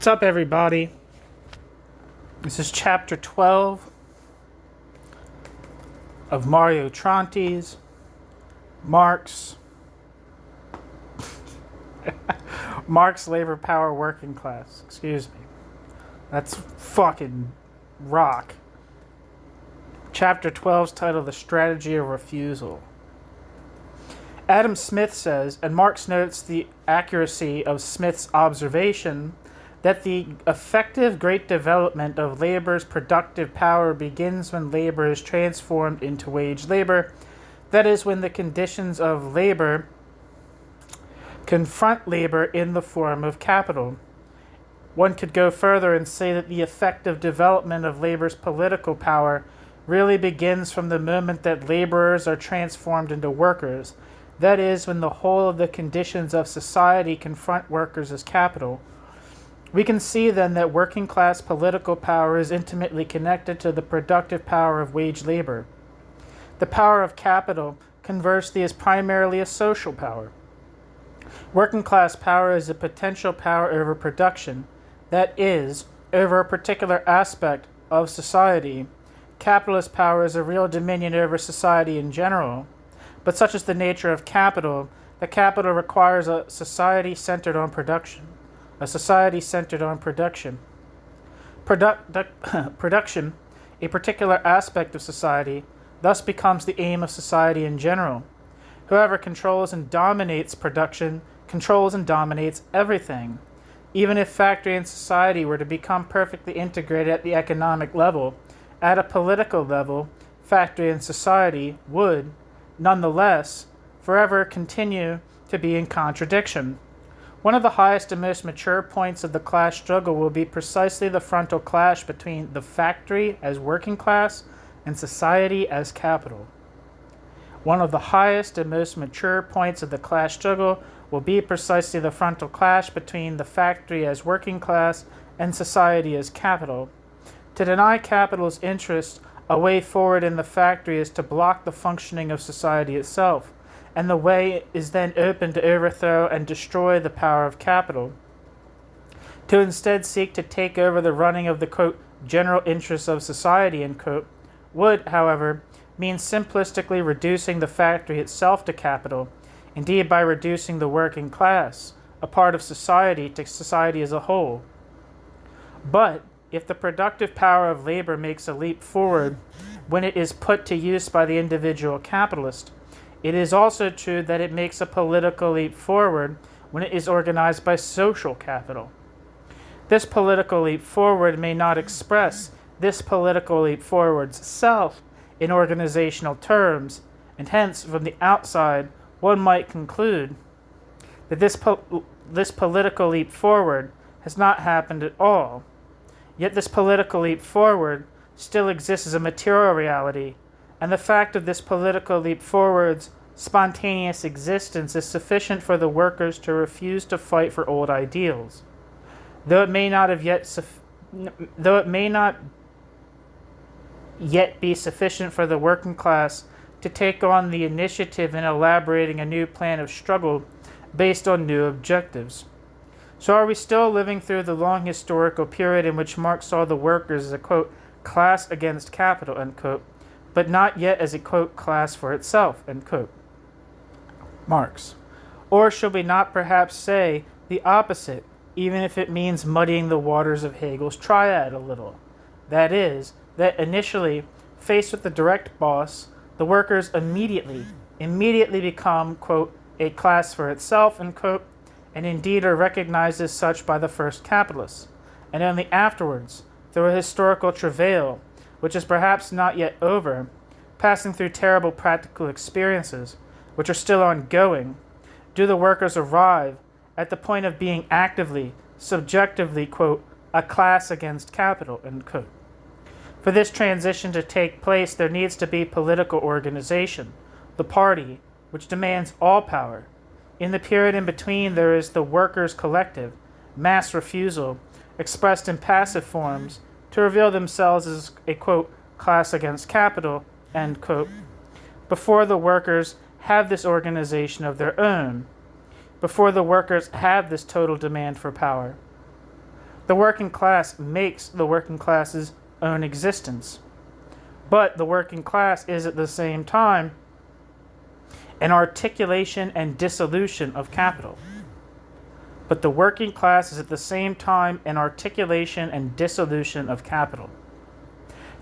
What's up, everybody? This is chapter 12 of Mario Tronti's Marx Labor Power Working Class. Excuse me. That's fucking rock. Chapter 12 is titled The Strategy of Refusal. Adam Smith says, and Marx notes the accuracy of Smith's observation, that the effective great development of labor's productive power begins when labor is transformed into wage labor. That is, when the conditions of labor confront labor in the form of capital. One could go further and say that the effective development of labor's political power really begins from the moment that laborers are transformed into workers. That is, when the whole of the conditions of society confront workers as capital. We can see then that working class political power is intimately connected to the productive power of wage labor. The power of capital, conversely, is primarily a social power. Working class power is a potential power over production, that is, over a particular aspect of society. Capitalist power is a real dominion over society in general, but such is the nature of capital that capital requires a society centered on production. A society centered on production. Production, a particular aspect of society, thus becomes the aim of society in general. Whoever controls and dominates production controls and dominates everything. Even if factory and society were to become perfectly integrated at the economic level, at a political level, factory and society would, nonetheless, forever continue to be in contradiction. One of the highest and most mature points of the class struggle will be precisely the frontal clash between the factory as working class and society as capital. One of the highest and most mature points of the class struggle will be precisely the frontal clash between the factory as working class and society as capital. To deny capital's interest a way forward in the factory is to block the functioning of society itself, and the way is then open to overthrow and destroy the power of capital. To instead seek to take over the running of the, quote, general interests of society, end quote, would, however, mean simplistically reducing the factory itself to capital, indeed by reducing the working class, a part of society, to society as a whole. But if the productive power of labor makes a leap forward when it is put to use by the individual capitalist, it is also true that it makes a political leap forward when it is organized by social capital. This political leap forward may not express this political leap forward's self in organizational terms, and hence, from the outside, one might conclude that this political leap forward has not happened at all. Yet this political leap forward still exists as a material reality, and the fact of this political leap forward's spontaneous existence is sufficient for the workers to refuse to fight for old ideals. Though it may not yet be sufficient for the working class to take on the initiative in elaborating a new plan of struggle based on new objectives. So are we still living through the long historical period in which Marx saw the workers as a, quote, class against capital, end quote, but not yet as a, quote, class for itself, end quote. Marx. Or should we not perhaps say the opposite, even if it means muddying the waters of Hegel's triad a little? That is, that initially, faced with the direct boss, the workers immediately become, quote, a class for itself, end quote, and indeed are recognized as such by the first capitalists, and only afterwards, through a historical travail, which is perhaps not yet over, passing through terrible practical experiences, which are still ongoing, do the workers arrive at the point of being actively, subjectively, quote, a class against capital, end quote. For this transition to take place, there needs to be political organization, the party, which demands all power. In the period in between, there is the workers' collective, mass refusal, expressed in passive forms, to reveal themselves as a, quote, class against capital, end quote, before the workers have this organization of their own, before the workers have this total demand for power. The working class makes the working class's own existence. But the working class is at the same time an articulation and dissolution of capital. But the working class is at the same time an articulation and dissolution of capital.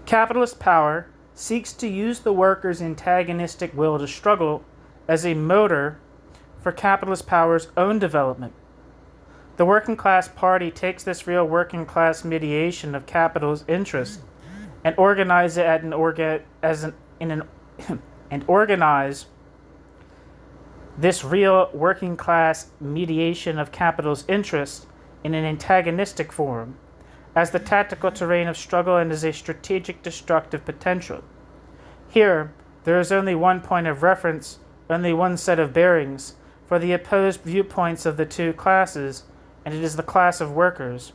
Capitalist power seeks to use the workers' antagonistic will to struggle as a motor for capitalist power's own development. The working class party takes this real working class mediation of capital's interest and organize it and organize this real working class mediation of capital's interest in an antagonistic form as the tactical terrain of struggle and as a strategic destructive potential. Here, there is only one point of reference, only one set of bearings for the opposed viewpoints of the two classes, and it is the class of workers.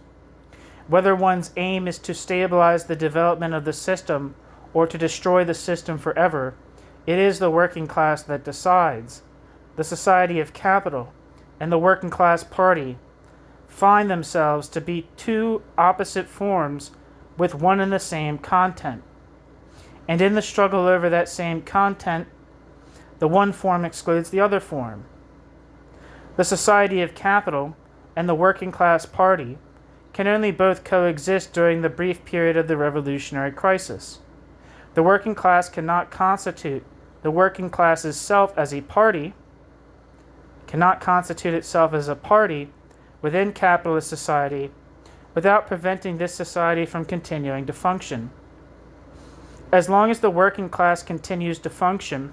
Whether one's aim is to stabilize the development of the system or to destroy the system forever, it is the working class that decides. The society of capital and the working class party find themselves to be two opposite forms with one and the same content. And in the struggle over that same content, the one form excludes the other form. The society of capital and the working class party can only both coexist during the brief period of the revolutionary crisis. The working class cannot constitute the working class's self as a party, cannot constitute itself as a party within capitalist society without preventing this society from continuing to function. As long as the working class continues to function,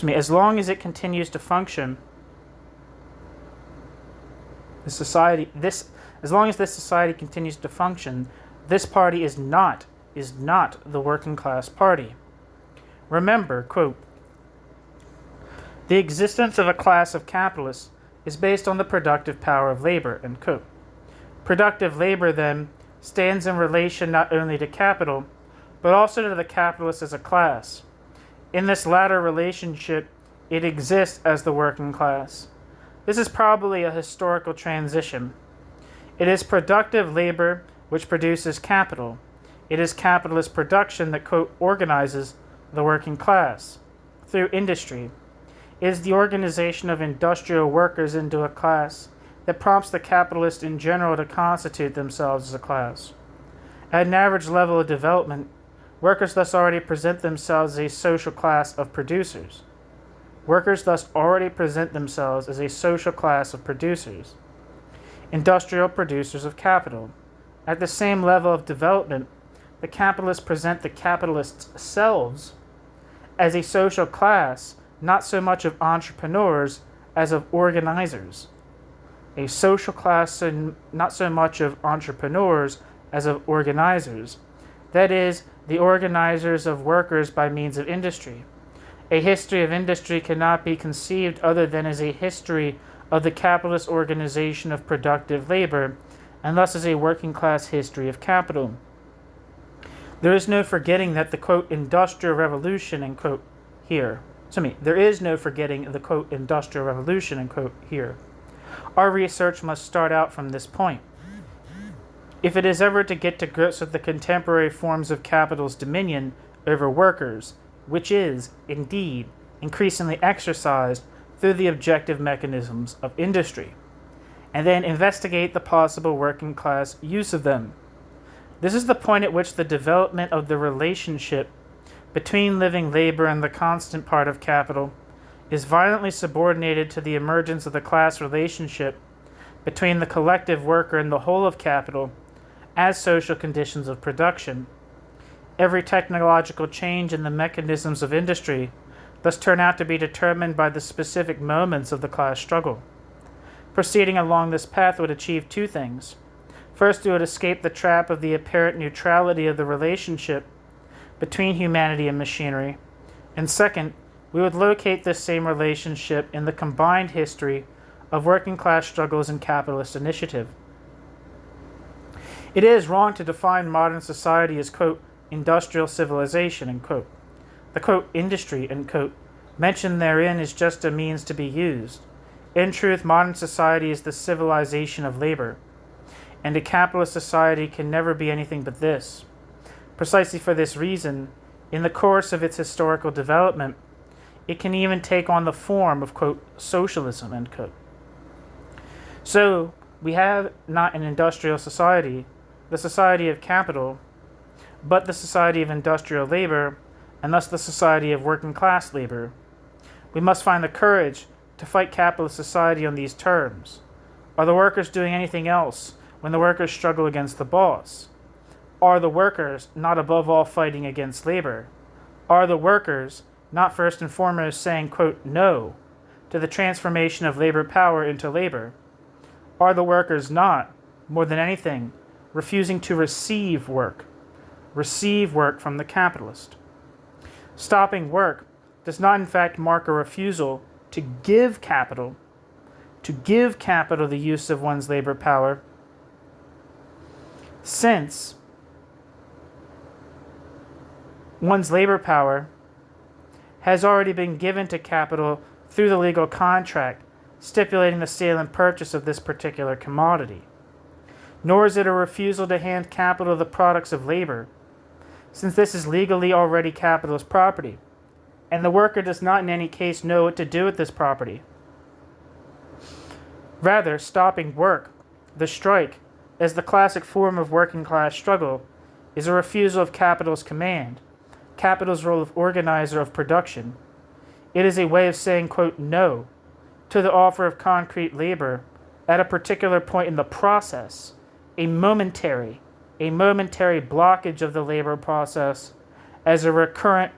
as long as it continues to function, as long as this society continues to function, this party is not the working class party. Remember, quote, the existence of a class of capitalists is based on the productive power of labor, end quote. Productive labor, then, stands in relation not only to capital, but also to the capitalists as a class. In this latter relationship, it exists as the working class. This is probably a historical transition. It is productive labor which produces capital. It is capitalist production that, quote, organizes the working class through industry. It is the organization of industrial workers into a class that prompts the capitalists in general to constitute themselves as a class. At an average level of development, workers thus already present themselves as a social class of producers. Industrial producers of capital. At the same level of development, the capitalists present the capitalists' selves as a social class, not so much of entrepreneurs as of organizers. A social class, not so much of entrepreneurs as of organizers. That is, the organizers of workers by means of industry. A history of industry cannot be conceived other than as a history of the capitalist organization of productive labor, and thus as a working class history of capital. There is no forgetting that the, quote, industrial revolution, end quote, here. There is no forgetting the, quote, industrial revolution, end quote, here. Our research must start out from this point. If it is ever to get to grips with the contemporary forms of capital's dominion over workers, which is, indeed, increasingly exercised through the objective mechanisms of industry, and then investigate the possible working class use of them. This is the point at which the development of the relationship between living labor and the constant part of capital is violently subordinated to the emergence of the class relationship between the collective worker and the whole of capital as social conditions of production. Every technological change in the mechanisms of industry thus turn out to be determined by the specific moments of the class struggle. Proceeding along this path would achieve two things. First, it would escape the trap of the apparent neutrality of the relationship between humanity and machinery. And second, we would locate this same relationship in the combined history of working class struggles and capitalist initiative. It is wrong to define modern society as, quote, industrial civilization, end quote. The, quote, industry, end quote, mentioned therein is just a means to be used. In truth, modern society is the civilization of labor, and a capitalist society can never be anything but this. Precisely for this reason, in the course of its historical development, it can even take on the form of, quote, socialism, end quote. So, we have not an industrial society, the society of capital, but the society of industrial labor, and thus the society of working class labor. We must find the courage to fight capitalist society on these terms. Are the workers doing anything else when the workers struggle against the boss? Are the workers not above all fighting against labor? Are the workers not first and foremost saying, quote, no to the transformation of labor power into labor? Are the workers not, more than anything, refusing to receive work from the capitalist? Stopping work does not in fact mark a refusal to give capital the use of one's labor power, since one's labor power has already been given to capital through the legal contract stipulating the sale and purchase of this particular commodity. Nor is it a refusal to hand capital the products of labor, since this is legally already capitalist property, and the worker does not in any case know what to do with this property. Rather, stopping work, the strike, as the classic form of working class struggle, is a refusal of capital's command, capital's role of organizer of production. It is a way of saying, quote, no to the offer of concrete labor at a particular point in the process, a momentary blockage of the labor process as a recurrent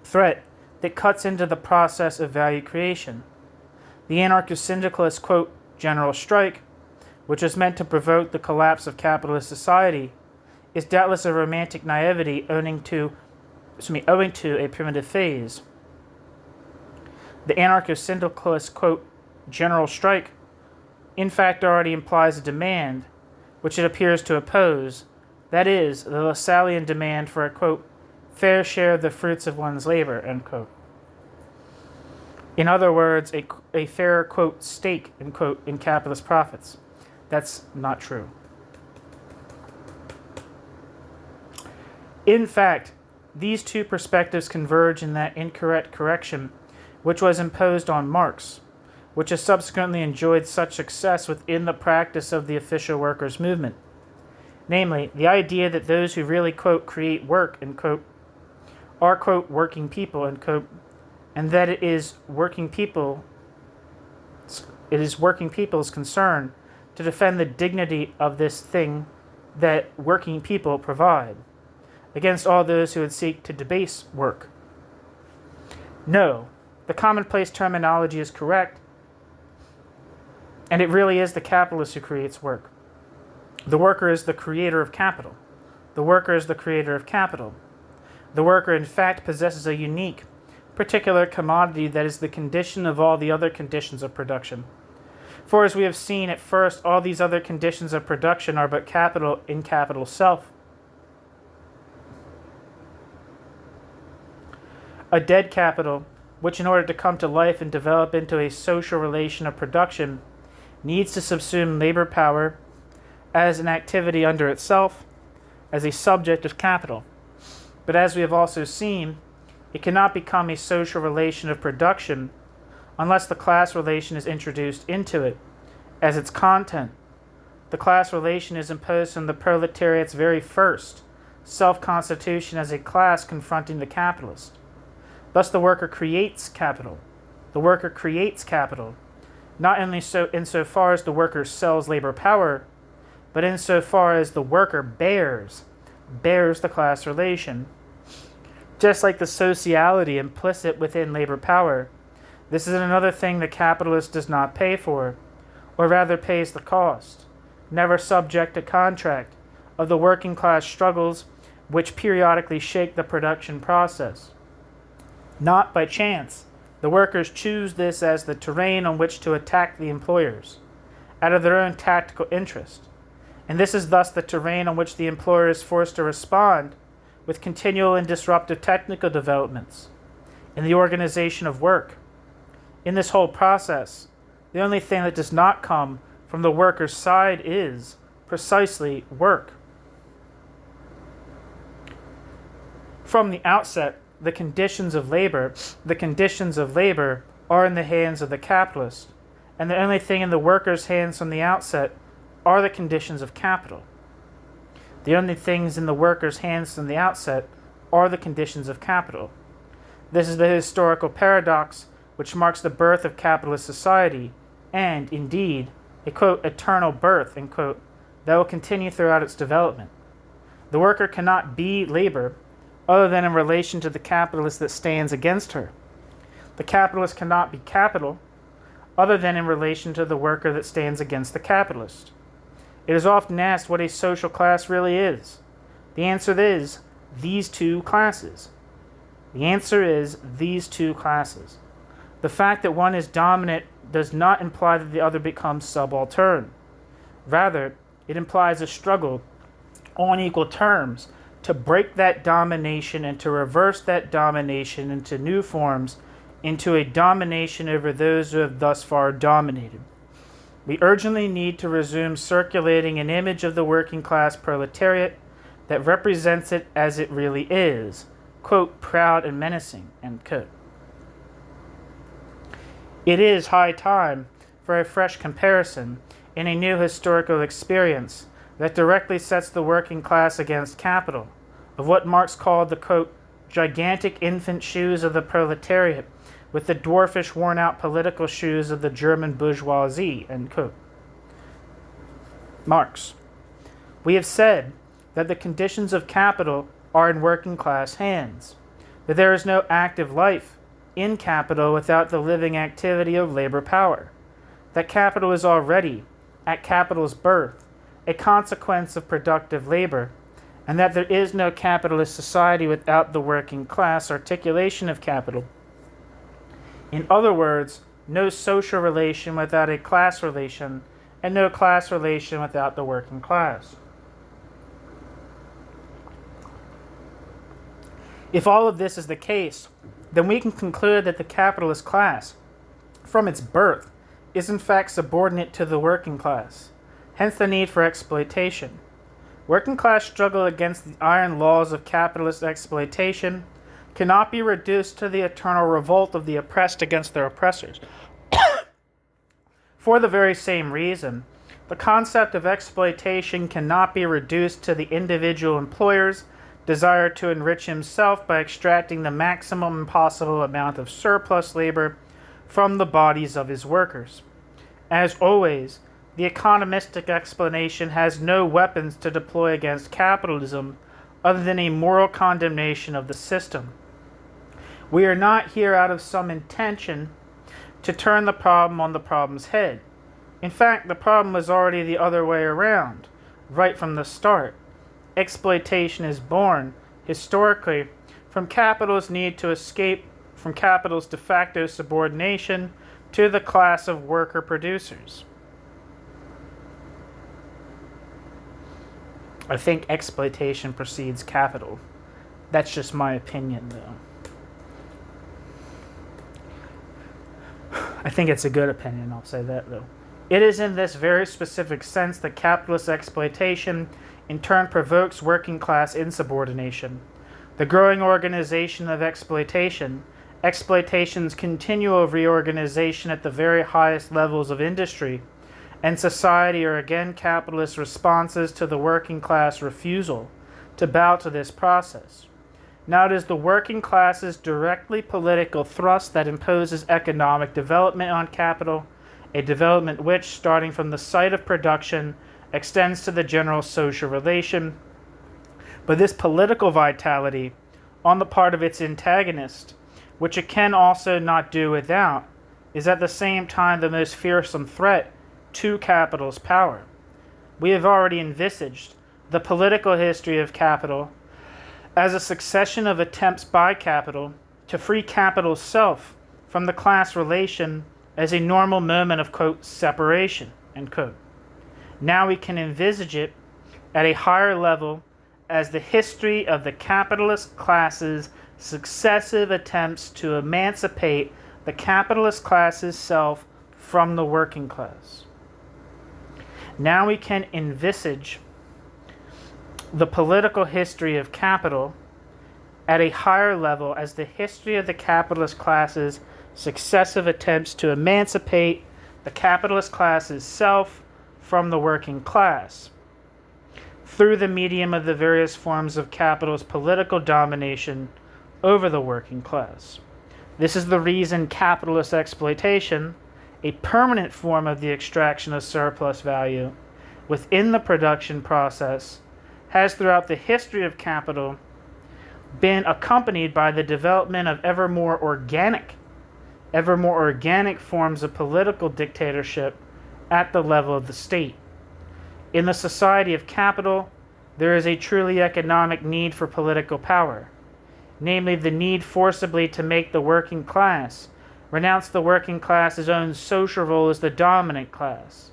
threat that cuts into the process of value creation. The anarcho-syndicalist, quote, general strike, which is meant to provoke the collapse of capitalist society, is doubtless a romantic naivety owing to a primitive phase. The anarcho-syndicalist, quote, general strike, in fact already implies a demand, which it appears to oppose, that is, the Lassallean demand for a, quote, fair share of the fruits of one's labor, end quote. In other words, a fair, quote, stake, end quote, in capitalist profits. That's not true. In fact, these two perspectives converge in that incorrect correction which was imposed on Marx, which has subsequently enjoyed such success within the practice of the official workers' movement. Namely, the idea that those who really, quote, create work, end quote, are, quote, working people, end quote, and that it is working people's concern to defend the dignity of this thing that working people provide, against all those who would seek to debase work. No, the commonplace terminology is correct, and it really is the capitalist who creates work. The worker is the creator of capital. The worker is the creator of capital. The worker, in fact, possesses a unique, particular commodity that is the condition of all the other conditions of production. For as we have seen at first, all these other conditions of production are but capital in capital self. A dead capital, which in order to come to life and develop into a social relation of production, needs to subsume labor power as an activity unto itself, as a subject of capital. But as we have also seen, it cannot become a social relation of production unless the class relation is introduced into it as its content. The class relation is imposed from the proletariat's very first self-constitution as a class confronting the capitalist. Thus the worker creates capital. The worker creates capital, not only so insofar as the worker sells labor power, but insofar as the worker bears the class relation. Just like the sociality implicit within labor power, this is another thing the capitalist does not pay for, or rather pays the cost, never subject to contract, of the working class struggles which periodically shake the production process. Not by chance, the workers choose this as the terrain on which to attack the employers, out of their own tactical interest, and this is thus the terrain on which the employer is forced to respond with continual and disruptive technical developments in the organization of work. In this whole process, The only thing that does not come from the worker's side is precisely work. From the outset, the conditions of labor are in the hands of the capitalist, and the only thing in the worker's hands from the outset are the conditions of capital. The only things in the worker's hands from the outset are the conditions of capital. This is the historical paradox which marks the birth of capitalist society, and, indeed, a, quote, eternal birth, end quote, that will continue throughout its development. The worker cannot be labor other than in relation to the capitalist that stands against her. The capitalist cannot be capital other than in relation to the worker that stands against the capitalist. It is often asked what a social class really is. The answer is these two classes. The answer is these two classes. The fact that one is dominant does not imply that the other becomes subaltern. Rather, it implies a struggle on equal terms to break that domination and to reverse that domination into new forms, into a domination over those who have thus far dominated. We urgently need to resume circulating an image of the working class proletariat that represents it as it really is, quote, proud and menacing, end quote. It is high time for a fresh comparison in a new historical experience that directly sets the working class against capital, of what Marx called the, quote, gigantic infant shoes of the proletariat with the dwarfish worn-out political shoes of the German bourgeoisie, end quote. Marx. We have said that the conditions of capital are in working class hands, that there is no active life in capital without the living activity of labor power, that capital is already, at capital's birth, a consequence of productive labor, and that there is no capitalist society without the working class articulation of capital. In other words, no social relation without a class relation, and no class relation without the working class. If all of this is the case, then we can conclude that the capitalist class, from its birth, is in fact subordinate to the working class, hence the need for exploitation. Working class struggle against the iron laws of capitalist exploitation cannot be reduced to the eternal revolt of the oppressed against their oppressors. For the very same reason, the concept of exploitation cannot be reduced to the individual employer's desire to enrich himself by extracting the maximum possible amount of surplus labor from the bodies of his workers. As always, the economistic explanation has no weapons to deploy against capitalism other than a moral condemnation of the system. We are not here out of some intention to turn the problem on the problem's head. In fact, the problem was already the other way around, right from the start. Exploitation is born, historically, from capital's need to escape from capital's de facto subordination to the class of worker producers. I think exploitation precedes capital. That's just my opinion, though. I think it's a good opinion, I'll say that, though. It is in this very specific sense that capitalist exploitation in turn provokes working class insubordination. The growing organization of exploitation, exploitation's continual reorganization at the very highest levels of industry and society are again capitalist responses to the working class refusal to bow to this process. Now it is the working class's directly political thrust that imposes economic development on capital, a development which, starting from the site of production, extends to the general social relation. But this political vitality on the part of its antagonist, which it can also not do without, is at the same time the most fearsome threat to capital's power. We have already envisaged the political history of capital as a succession of attempts by capital to free capital's self from the class relation as a normal moment of, quote, separation, end quote. Now we can envisage it at a higher level as the history of the capitalist class's successive attempts to emancipate the capitalist class's self from the working class. Now we can envisage the political history of capital at a higher level as the history of the capitalist class's successive attempts to emancipate the capitalist class's self from the working class through the medium of the various forms of capital's political domination over the working class. This is the reason capitalist exploitation, a permanent form of the extraction of surplus value within the production process, has throughout the history of capital been accompanied by the development of ever more organic forms of political dictatorship at the level of the state. In the society of capital, there is a truly economic need for political power, namely the need forcibly to make the working class renounce the working class's own social role as the dominant class.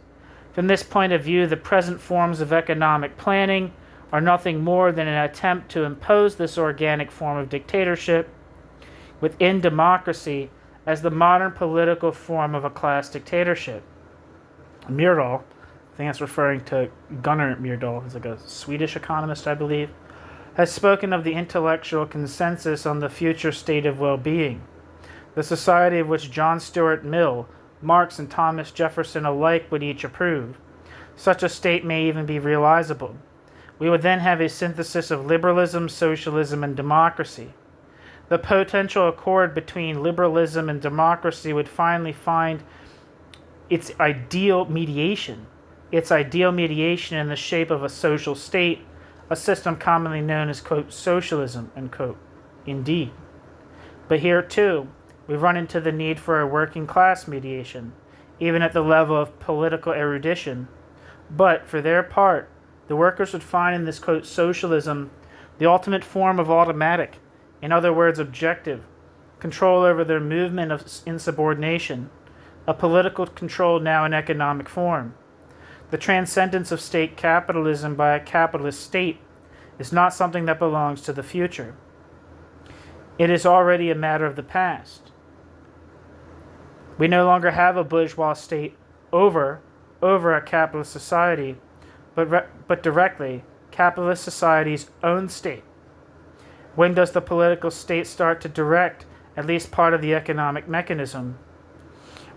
From this point of view, the present forms of economic planning are nothing more than an attempt to impose this organic form of dictatorship within democracy as the modern political form of a class dictatorship. Myrdal, I think that's referring to Gunnar Myrdal, who's like a Swedish economist, I believe, has spoken of the intellectual consensus on the future state of well-being, the society of which John Stuart Mill, Marx, and Thomas Jefferson alike would each approve. Such a state may even be realizable. We would then have a synthesis of liberalism, socialism, and democracy. The potential accord between liberalism and democracy would finally find its ideal mediation in the shape of a social state, a system commonly known as, quote, socialism, end quote. Indeed. But here, too, we run into the need for a working class mediation, even at the level of political erudition. But, for their part, the workers would find in this, quote, socialism the ultimate form of automatic, in other words, objective, control over their movement of insubordination, a political control now in economic form. The transcendence of state capitalism by a capitalist state is not something that belongs to the future. It is already a matter of the past. We no longer have a bourgeois state over a capitalist society, but directly capitalist society's own state. When does the political state start to direct at least part of the economic mechanism?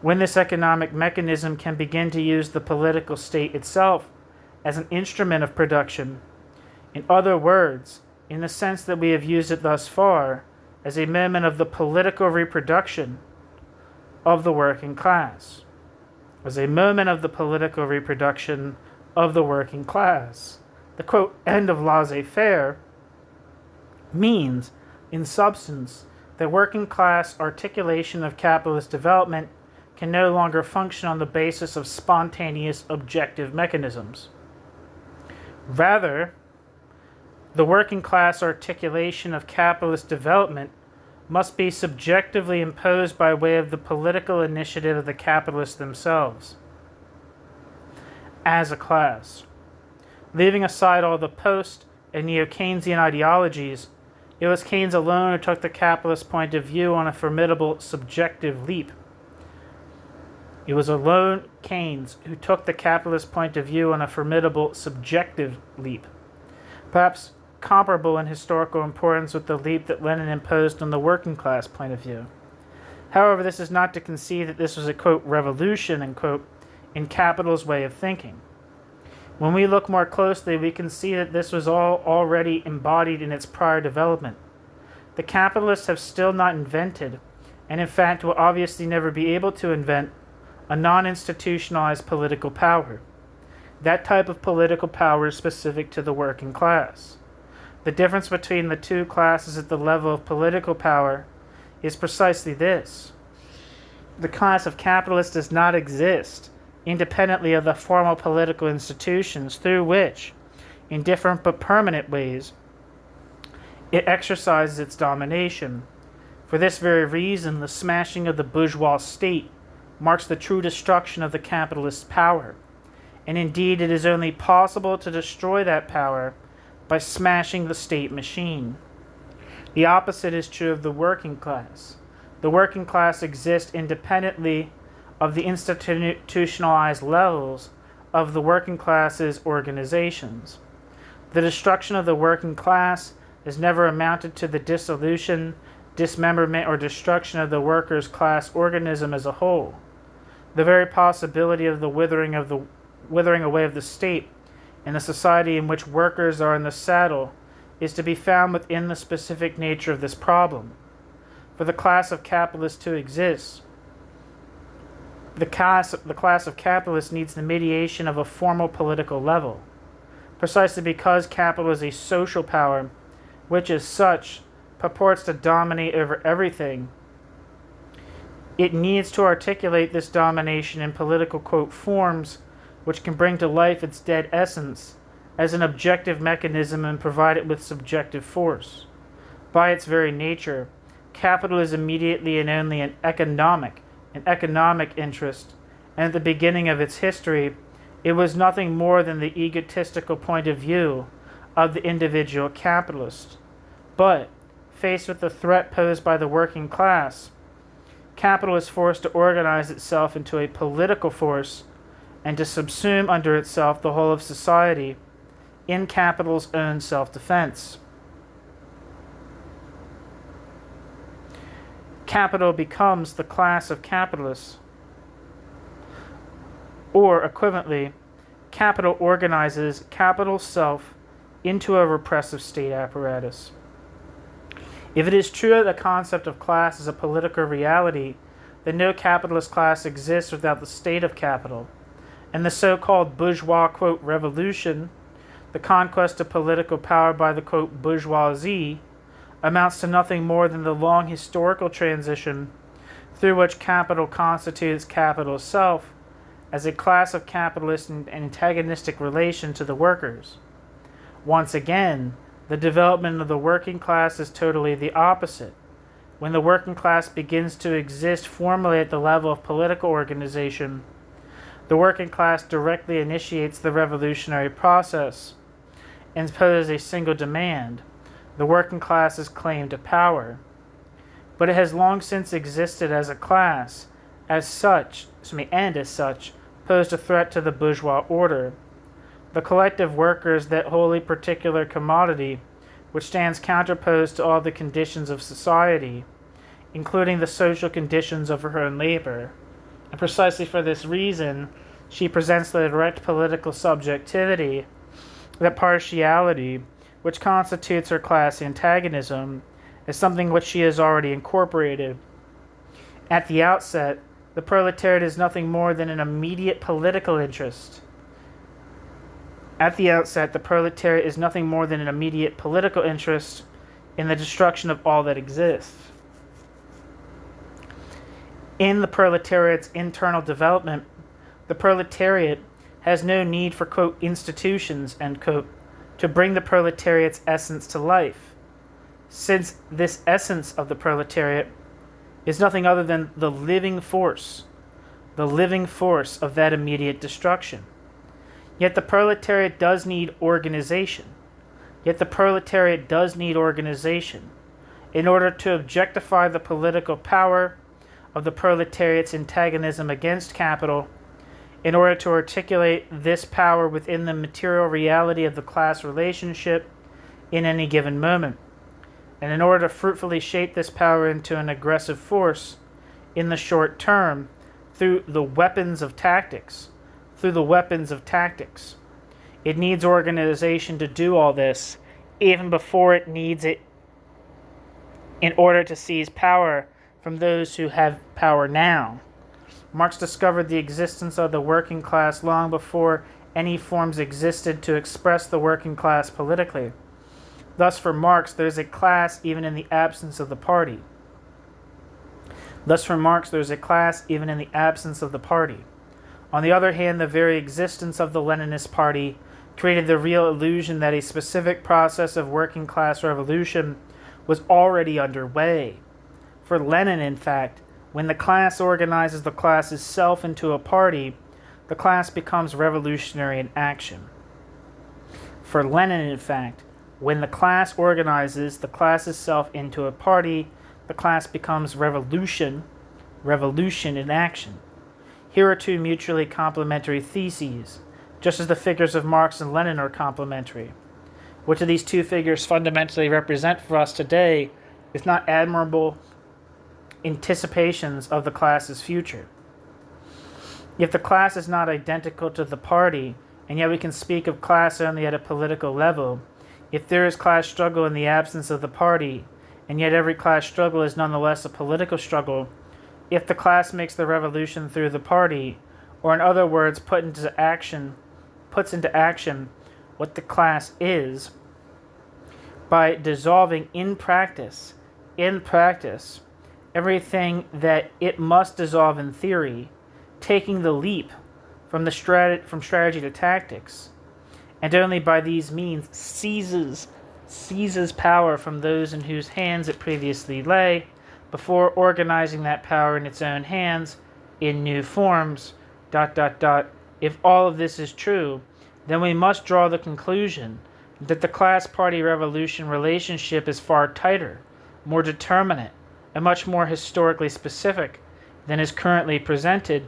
When this economic mechanism can begin to use the political state itself as an instrument of production. In other words, in the sense that we have used it thus far, as a moment of the political reproduction of the working class. As a moment of the political reproduction of the working class. The, quote, end of laissez-faire means, in substance, that working class articulation of capitalist development can no longer function on the basis of spontaneous objective mechanisms. Rather, the working class articulation of capitalist development must be subjectively imposed by way of the political initiative of the capitalists themselves, as a class. Leaving aside all the post- and neo-Keynesian ideologies, it was Keynes alone who took the capitalist point of view on a formidable subjective leap. It was alone Keynes who took the capitalist point of view on a formidable subjective leap, perhaps comparable in historical importance with the leap that Lenin imposed on the working class point of view. However, this is not to concede that this was a, quote, revolution, end quote, in capital's way of thinking. When we look more closely, we can see that this was all already embodied in its prior development. The capitalists have still not invented, and in fact will obviously never be able to invent, a non-institutionalized political power. That type of political power is specific to the working class. The difference between the two classes at the level of political power is precisely this. The class of capitalists does not exist independently of the formal political institutions through which, in different but permanent ways, it exercises its domination. For this very reason, the smashing of the bourgeois state marks the true destruction of the capitalist power, and indeed it is only possible to destroy that power by smashing the state machine. The opposite is true of the working class. The working class exists independently of the institutionalized levels of the working class's organizations. The destruction of the working class has never amounted to the dissolution, dismemberment, or destruction of the workers' class organism as a whole. The very possibility of the withering away of the state in a society in which workers are in the saddle is to be found within the specific nature of this problem. For the class of capitalists to exist, the class of capitalists needs the mediation of a formal political level, precisely because capital is a social power which, as such, purports to dominate over everything. It needs to articulate this domination in political, quote, forms which can bring to life its dead essence as an objective mechanism and provide it with subjective force. By its very nature, capital is immediately and only an economic interest, and at the beginning of its history, it was nothing more than the egotistical point of view of the individual capitalist. But, faced with the threat posed by the working class, capital is forced to organize itself into a political force and to subsume under itself the whole of society in capital's own self-defense. Capital becomes the class of capitalists, or equivalently, capital organizes capital's self into a repressive state apparatus. If it is true that the concept of class is a political reality, then no capitalist class exists without the state of capital, and the so-called bourgeois, quote, revolution, the conquest of political power by the, quote, bourgeoisie, amounts to nothing more than the long historical transition through which capital constitutes capital's self as a class of capitalists in antagonistic relation to the workers. Once again, the development of the working class is totally the opposite. When the working class begins to exist formally at the level of political organization, the working class directly initiates the revolutionary process and imposes a single demand: the working class's claim to power. But it has long since existed as a class, and as such, posed a threat to the bourgeois order. The collective workers, that wholly particular commodity, which stands counterposed to all the conditions of society, including the social conditions of her own labor. And precisely for this reason, she presents the direct political subjectivity, that partiality, which constitutes her class antagonism, as something which she has already incorporated. At the outset, the proletariat is nothing more than an immediate political interest. In the destruction of all that exists. In the proletariat's internal development, the proletariat has no need for, quote, institutions, end quote, to bring the proletariat's essence to life, since this essence of the proletariat is nothing other than the living force of that immediate destruction. Yet the proletariat does need organization. In order to objectify the political power of the proletariat's antagonism against capital, in order to articulate this power within the material reality of the class relationship in any given moment, and in order to fruitfully shape this power into an aggressive force in the short term through the weapons of tactics. It needs organization to do all this, even before it needs it in order to seize power from those who have power now. Marx discovered the existence of the working class long before any forms existed to express the working class politically. Thus, for Marx, there is a class even in the absence of the party. On the other hand, the very existence of the Leninist Party created the real illusion that a specific process of working class revolution was already underway. For Lenin, in fact, when the class organizes the class's self into a party, the class becomes revolutionary in action. For Lenin, in fact, when the class organizes the class's self into a party, the class becomes revolution in action. Here are two mutually complementary theses, just as the figures of Marx and Lenin are complementary. Which of these two figures fundamentally represent for us today is not admirable anticipations of the class's future. If the class is not identical to the party, and yet we can speak of class only at a political level, if there is class struggle in the absence of the party, and yet every class struggle is nonetheless a political struggle, if the class makes the revolution through the party, or in other words, puts into action what the class is, by dissolving in practice, everything that it must dissolve in theory, taking the leap from strategy to tactics, and only by these means seizes power from those in whose hands it previously lay, before organizing that power in its own hands in new forms, ... If all of this is true, then we must draw the conclusion that the class-party revolution relationship is far tighter, more determinate, and much more historically specific than is currently presented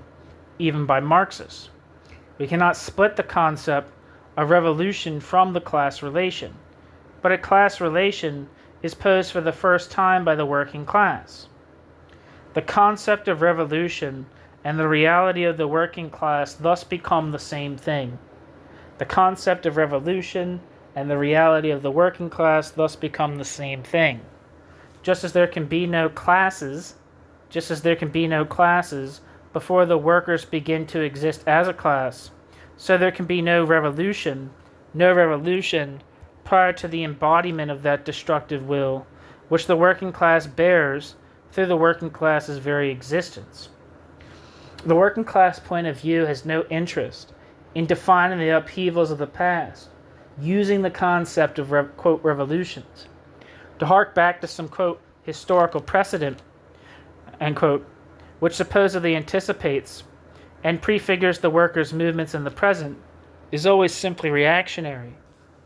even by Marxists. We cannot split the concept of revolution from the class relation, but a class relation is posed for the first time by the working class. The concept of revolution and the reality of the working class thus become the same thing. The concept of revolution and the reality of the working class thus become the same thing. Just as there can be no classes before the workers begin to exist as a class, so there can be no revolution prior to the embodiment of that destructive will, which the working class bears through the working class's very existence. The working class point of view has no interest in defining the upheavals of the past, using the concept of, quote, revolutions. To hark back to some, quote, historical precedent, end quote, which supposedly anticipates and prefigures the workers' movements in the present, is always simply reactionary,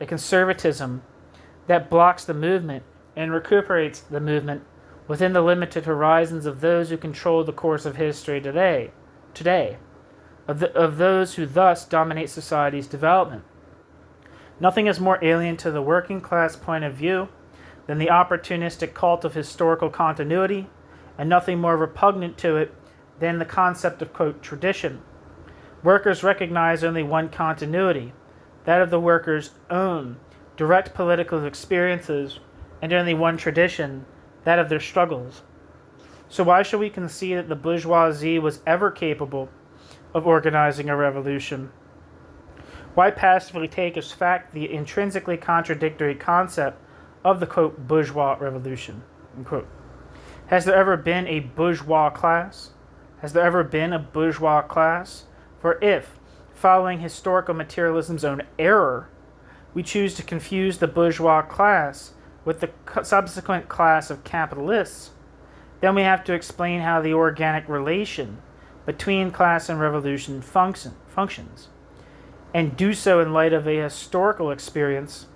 a conservatism that blocks the movement and recuperates the movement within the limited horizons of those who control the course of history today, of those who thus dominate society's development. Nothing is more alien to the working class point of view than the opportunistic cult of historical continuity, and nothing more repugnant to it than the concept of, quote, tradition. Workers recognize only one continuity, that of the workers' own direct political experiences, and only one tradition, that of their struggles. So why should we concede that the bourgeoisie was ever capable of organizing a revolution? Why passively take as fact the intrinsically contradictory concept of the, quote, bourgeois revolution, unquote? Has there ever been a bourgeois class? Has there ever been a bourgeois class? For if, following historical materialism's own error, we choose to confuse the bourgeois class with the subsequent class of capitalists, then we have to explain how the organic relation between class and revolution functions, and do so in light of a historical experience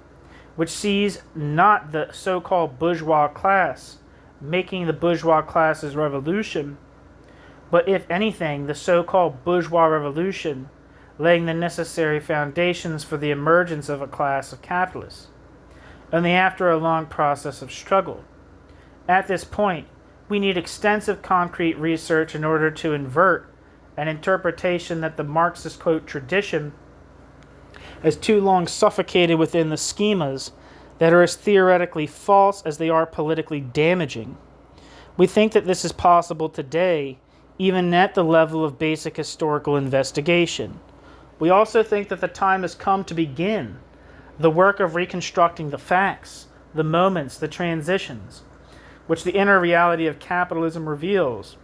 which sees not the so-called bourgeois class making the bourgeois class's revolution, but if anything, the so-called bourgeois revolution laying the necessary foundations for the emergence of a class of capitalists, only after a long process of struggle. At this point, we need extensive concrete research in order to invert an interpretation that the Marxist, quote, tradition has too long suffocated within the schemas that are as theoretically false as they are politically damaging. We think that this is possible today, even at the level of basic historical investigation. We also think that the time has come to begin the work of reconstructing the facts, the moments, the transitions, which the inner reality of capitalism reveals,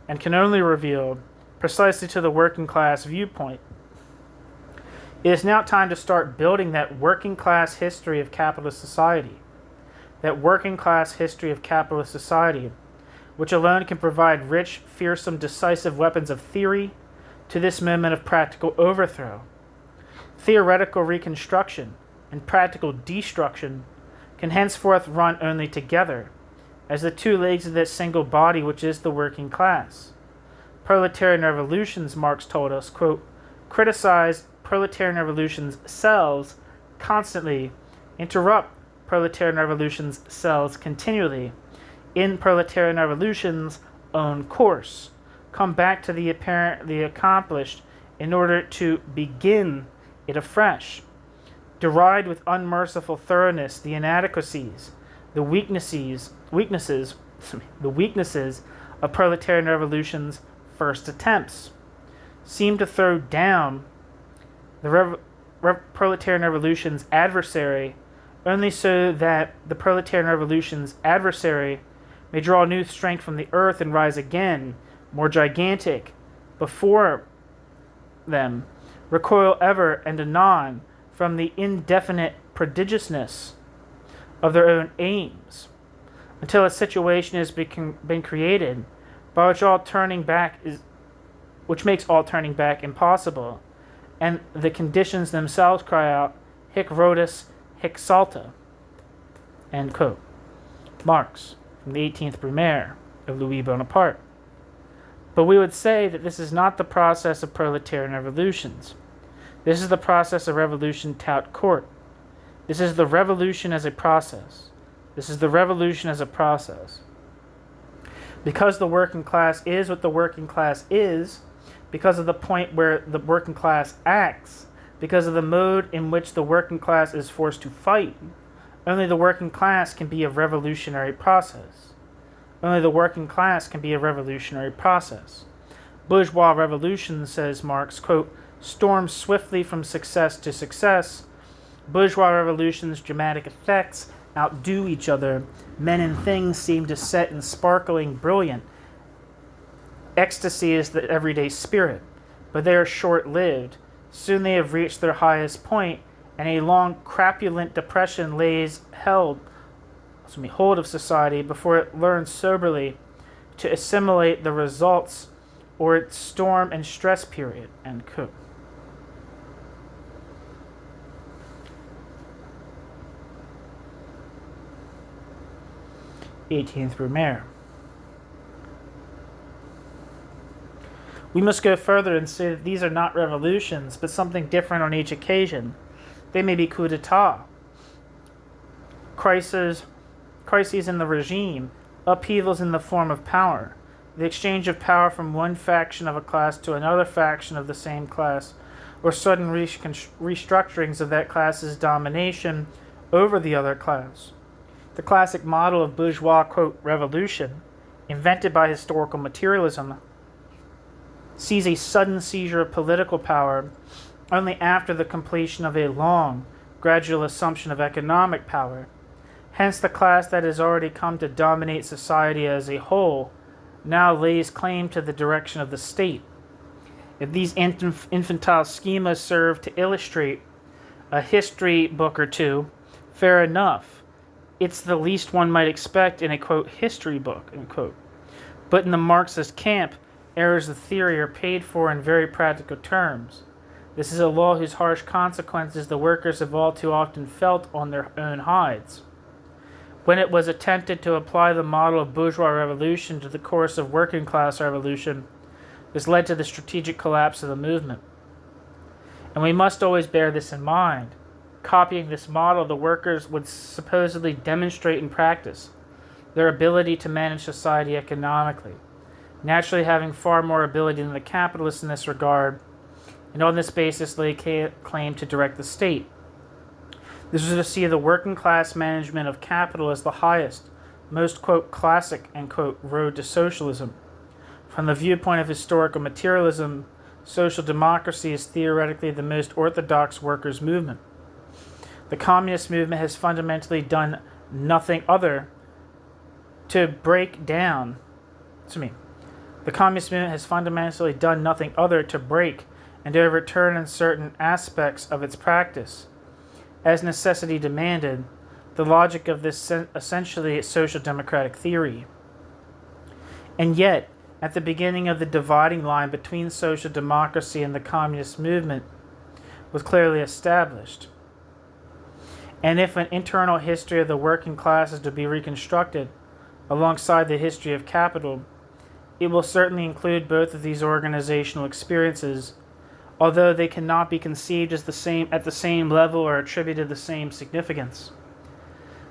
and can only reveal precisely to the working class viewpoint. It is now time to start building that working class history of capitalist society, which alone can provide rich, fearsome, decisive weapons of theory to this moment of practical overthrow. Theoretical reconstruction and practical destruction can henceforth run only together, as the two legs of that single body which is the working class. proletarian revolutions, Marx told us, quote, criticize proletarian revolutions' cells constantly, interrupt proletarian revolutions' cells continually, in proletarian revolutions' own course, come back to the apparently accomplished in order to begin it afresh, deride with unmerciful thoroughness the inadequacies, the weaknesses of proletarian revolution's first attempts, seem to throw down the proletarian revolution's adversary only so that the proletarian revolution's adversary may draw new strength from the earth and rise again, more gigantic, before them, recoil ever and anon from the indefinite prodigiousness of their own aims, until a situation has been created by which makes all turning back impossible, and the conditions themselves cry out, hic Rhodus, hic salta. End quote. Marx, from the 18th Brumaire of Louis Bonaparte. But we would say that this is not the process of proletarian revolutions. This is the process of revolution tout court. This is the revolution as a process. This is the revolution as a process. Because the working class is what the working class is, because of the point where the working class acts, because of the mode in which the working class is forced to fight, only the working class can be a revolutionary process. Only the working class can be a revolutionary process. Bourgeois revolution, says Marx, quote, storms swiftly from success to success. Bourgeois revolution's dramatic effects outdo each other. Men and things seem to set in sparkling, brilliant. Ecstasy is the everyday spirit, but they are short-lived. Soon they have reached their highest point, and a long, crapulent depression lays hold of society before it learns soberly to assimilate the results or its storm and stress period. End quote. th Brumaire. We must go further and say that these are not revolutions, but something different on each occasion. They may be coups d'etat, crises in the regime, upheavals in the form of power, the exchange of power from one faction of a class to another faction of the same class, or sudden restructurings of that class's domination over the other class. The classic model of bourgeois, quote, revolution, invented by historical materialism, sees a sudden seizure of political power only after the completion of a long, gradual assumption of economic power. Hence, the class that has already come to dominate society as a whole now lays claim to the direction of the state. If these infantile schemas serve to illustrate a history book or two, fair enough. It's the least one might expect in a, quote, history book, end quote. But in the Marxist camp, errors of theory are paid for in very practical terms. This is a law whose harsh consequences the workers have all too often felt on their own hides. When it was attempted to apply the model of bourgeois revolution to the course of working class revolution, this led to the strategic collapse of the movement. And we must always bear this in mind. Copying this model, the workers would supposedly demonstrate in practice their ability to manage society economically, naturally having far more ability than the capitalists in this regard, and on this basis lay claim to direct the state. This is to see the working class management of capital as the highest, most, quote, classic, end quote, road to socialism. From the viewpoint of historical materialism, social democracy is theoretically the most orthodox workers' movement. The communist movement has fundamentally done nothing other to break down. The communist movement has fundamentally done nothing other to break and overturn in certain aspects of its practice, as necessity demanded, the logic of this essentially social democratic theory. And yet, at the beginning of the dividing line between social democracy and the communist movement was clearly established. And if an internal history of the working class is to be reconstructed alongside the history of capital, It will certainly include both of these organizational experiences, although they cannot be conceived as at the same level or attributed the same significance.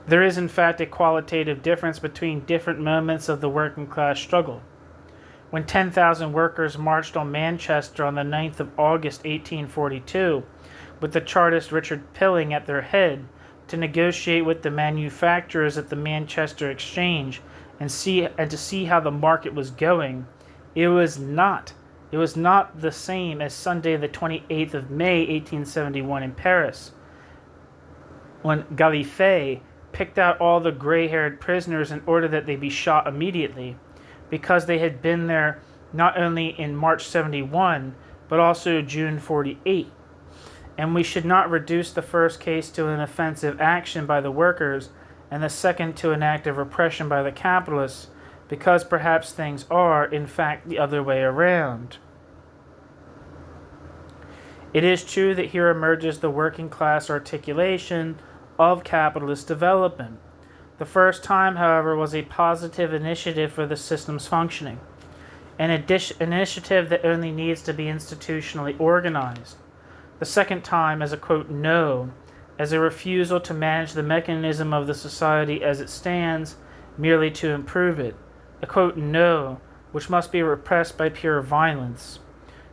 There is in fact a qualitative difference between different moments of the working class struggle. When 10,000 workers marched on Manchester on the 9th of August 1842, with the Chartist Richard Pilling at their head, to negotiate with the manufacturers at the Manchester Exchange and to see how the market was going, it was not the same as Sunday the 28th of May 1871 in Paris, when Gallifet picked out all the gray-haired prisoners in order that they be shot immediately, because they had been there not only in March 71, but also June 48. And we should not reduce the first case to an offensive action by the workers and the second to an act of repression by the capitalists, because perhaps things are, in fact, the other way around. It is true that here emerges the working class articulation of capitalist development. The first time, however, was a positive initiative for the system's functioning, an initiative that only needs to be institutionally organized. The second time as a, quote, no, as a refusal to manage the mechanism of the society as it stands, merely to improve it, a, quote, no, which must be repressed by pure violence.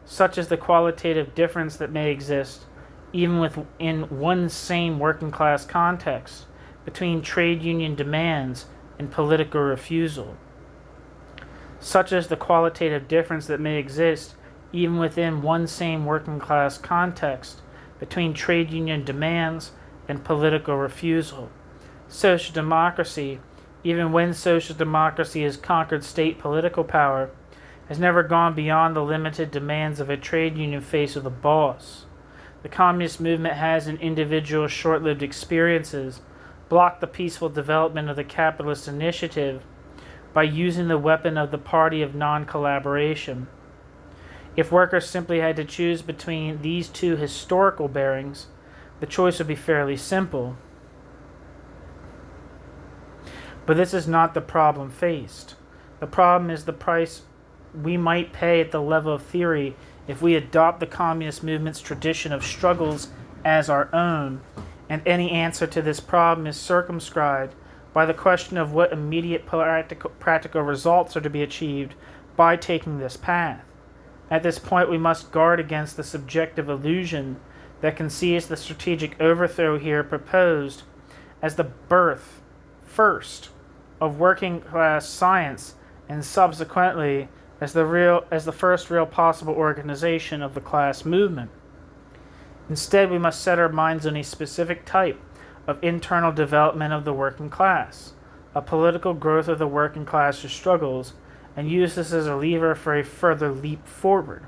Such is the qualitative difference that may exist, even within one same working class context, between trade union demands and political refusal. Such is the qualitative difference that may exist, even within one same working class context, between trade union demands and political refusal. Social democracy, even when social democracy has conquered state political power, has never gone beyond the limited demands of a trade union faced with a boss. The communist movement has, in individual short-lived experiences, blocked the peaceful development of the capitalist initiative by using the weapon of the party of non-collaboration. If workers simply had to choose between these two historical bearings, the choice would be fairly simple. But this is not the problem faced. The problem is the price we might pay at the level of theory if we adopt the communist movement's tradition of struggles as our own, and any answer to this problem is circumscribed by the question of what immediate practical results are to be achieved by taking this path. At this point, we must guard against the subjective illusion that conceives the strategic overthrow here proposed as the birth, first, of working class science, and subsequently as the first real possible organization of the class movement. Instead, we must set our minds on a specific type of internal development of the working class, a political growth of the working class's struggles, and use this as a lever for a further leap forward.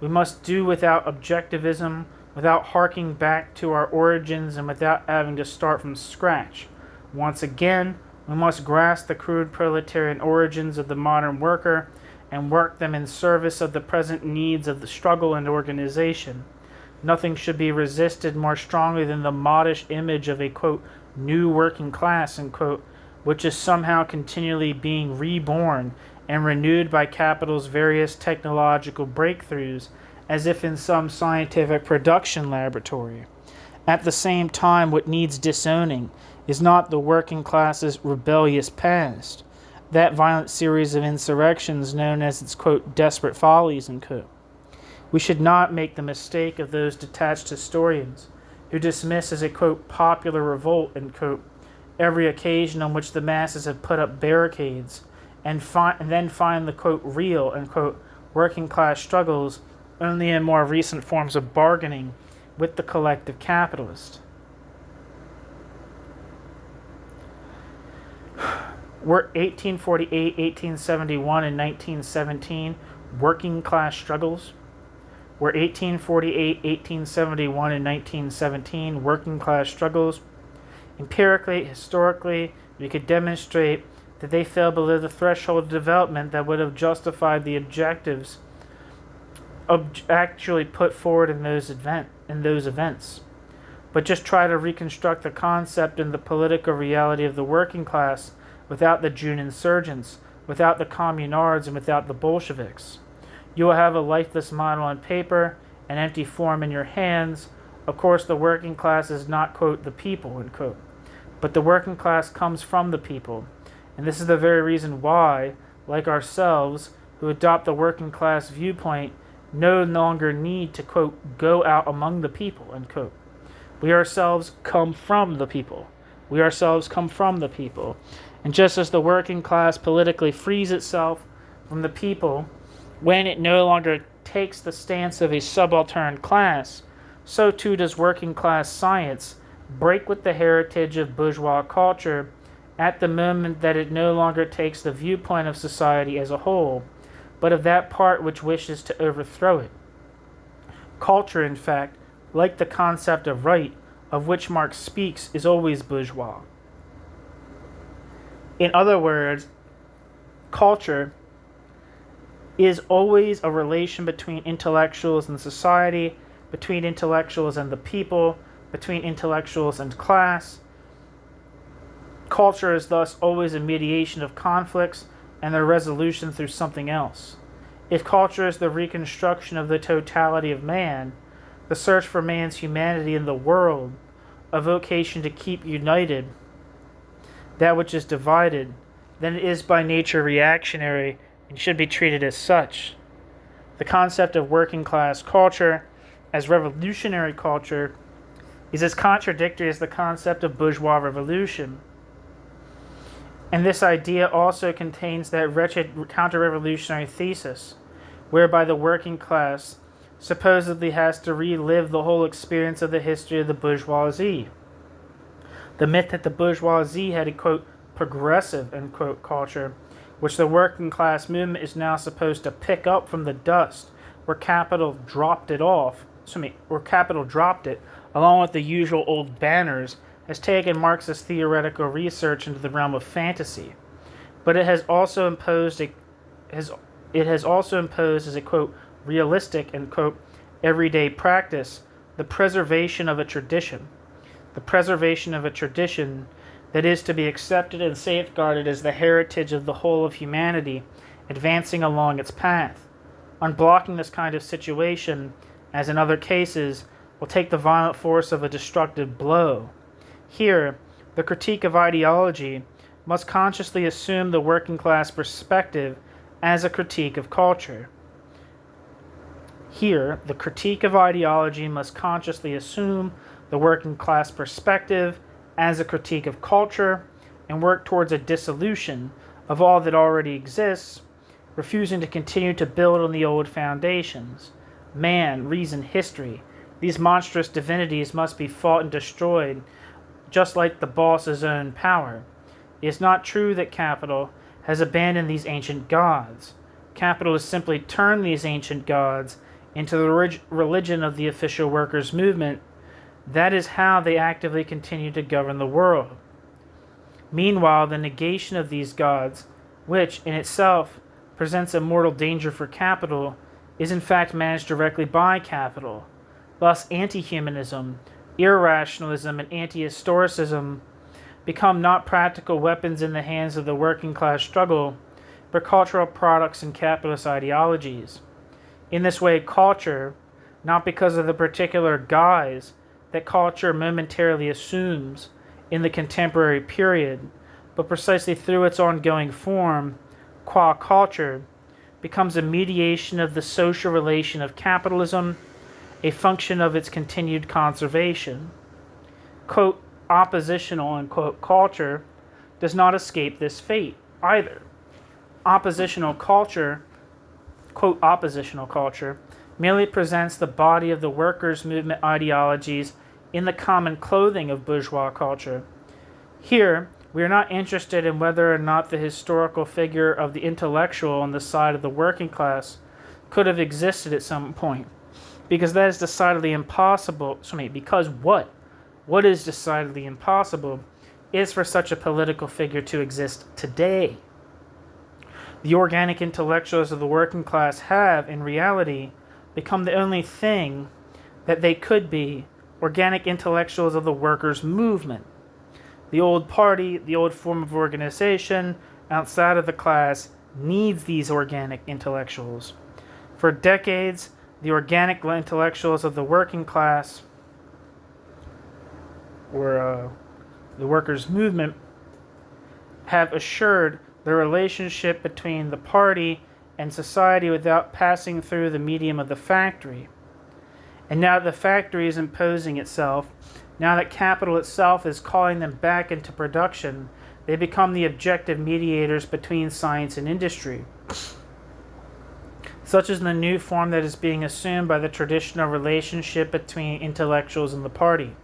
We must do without objectivism, without harking back to our origins, and without having to start from scratch. Once again, we must grasp the crude proletarian origins of the modern worker and work them in service of the present needs of the struggle and organization. Nothing should be resisted more strongly than the modish image of a, quote, new working class, end quote, which is somehow continually being reborn and renewed by capital's various technological breakthroughs, as if in some scientific production laboratory. At the same time, what needs disowning is not the working class's rebellious past, that violent series of insurrections known as its, quote, desperate follies, end quote. We should not make the mistake of those detached historians who dismiss as a, quote, popular revolt, end quote, every occasion on which the masses have put up barricades, and then find the, quote, real, end quote, working class struggles only in more recent forms of bargaining with the collective capitalist. Were 1848, 1871, and 1917 working class struggles? Were 1848, 1871, and 1917 working class struggles? Empirically, historically, we could demonstrate that they fell below the threshold of development that would have justified the objectives actually put forward in those events. but just try to reconstruct the concept and the political reality of the working class without the June insurgents, without the communards, and without the Bolsheviks. You will have a lifeless model on paper, an empty form in your hands. Of course, the working class is not, quote, the people, unquote, but the working class comes from the people. And this is the very reason why, like ourselves, who adopt the working class viewpoint, no longer need to, quote, go out among the people, unquote. We ourselves come from the people. We ourselves come from the people. And just as the working class politically frees itself from the people when it no longer takes the stance of a subaltern class, so too does working class science break with the heritage of bourgeois culture at the moment that it no longer takes the viewpoint of society as a whole, but of that part which wishes to overthrow it. Culture, in fact, like the concept of right, of which Marx speaks, is always bourgeois. In other words, culture is always a relation between intellectuals and society, between intellectuals and the people, between intellectuals and class. Culture is thus always a mediation of conflicts and their resolution through something else. If culture is the reconstruction of the totality of man, the search for man's humanity in the world, a vocation to keep united that which is divided, then it is by nature reactionary and should be treated as such. The concept of working class culture as revolutionary culture is as contradictory as the concept of bourgeois revolution. And this idea also contains that wretched counter-revolutionary thesis, whereby the working class supposedly has to relive the whole experience of the history of the bourgeoisie. The myth that the bourgeoisie had a, quote, progressive, end quote, culture, which the working class movement is now supposed to pick up from the dust where capital dropped it along with the usual old banners, has taken Marxist theoretical research into the realm of fantasy. But it has also imposed as a, quote, realistic and, quote, everyday practice the preservation of a tradition. The preservation of a tradition that is to be accepted and safeguarded as the heritage of the whole of humanity advancing along its path. Unblocking this kind of situation, as in other cases, will take the violent force of a destructive blow. Here, the critique of ideology must consciously assume the working class perspective as a critique of culture. Here, the critique of ideology must consciously assume the working class perspective as a critique of culture and work towards a dissolution of all that already exists, refusing to continue to build on the old foundations. Man, reason, history, these monstrous divinities must be fought and destroyed, just like the boss's own power. It is not true that capital has abandoned these ancient gods. Capital has simply turned these ancient gods into the religion of the official workers' movement. That is how they actively continue to govern the world. Meanwhile, the negation of these gods, which in itself presents a mortal danger for capital, is in fact managed directly by capital. Thus, anti-humanism, irrationalism, and anti-historicism become not practical weapons in the hands of the working class struggle, but cultural products in capitalist ideologies. In this way, culture, not because of the particular guise that culture momentarily assumes in the contemporary period, but precisely through its ongoing form, qua culture, becomes a mediation of the social relation of capitalism, a function of its continued conservation. Quote, oppositional, unquote, culture does not escape this fate either. Oppositional culture, quote, oppositional culture, merely presents the body of the workers' movement ideologies in the common clothing of bourgeois culture. Here, we are not interested in whether or not the historical figure of the intellectual on the side of the working class could have existed at some point, because that is decidedly impossible. Because what? What is decidedly impossible is for such a political figure to exist today. The organic intellectuals of the working class have, in reality, become the only thing that they could be organic intellectuals of the workers' movement. The old party, the old form of organization outside of the class needs these organic intellectuals. For decades, the organic intellectuals of the working class or the workers' movement have assured the relationship between the party and society without passing through the medium of the factory. And now that the factory is imposing itself, now that capital itself is calling them back into production, they become the objective mediators between science and industry. Such is the new form that is being assumed by the traditional relationship between intellectuals and the party.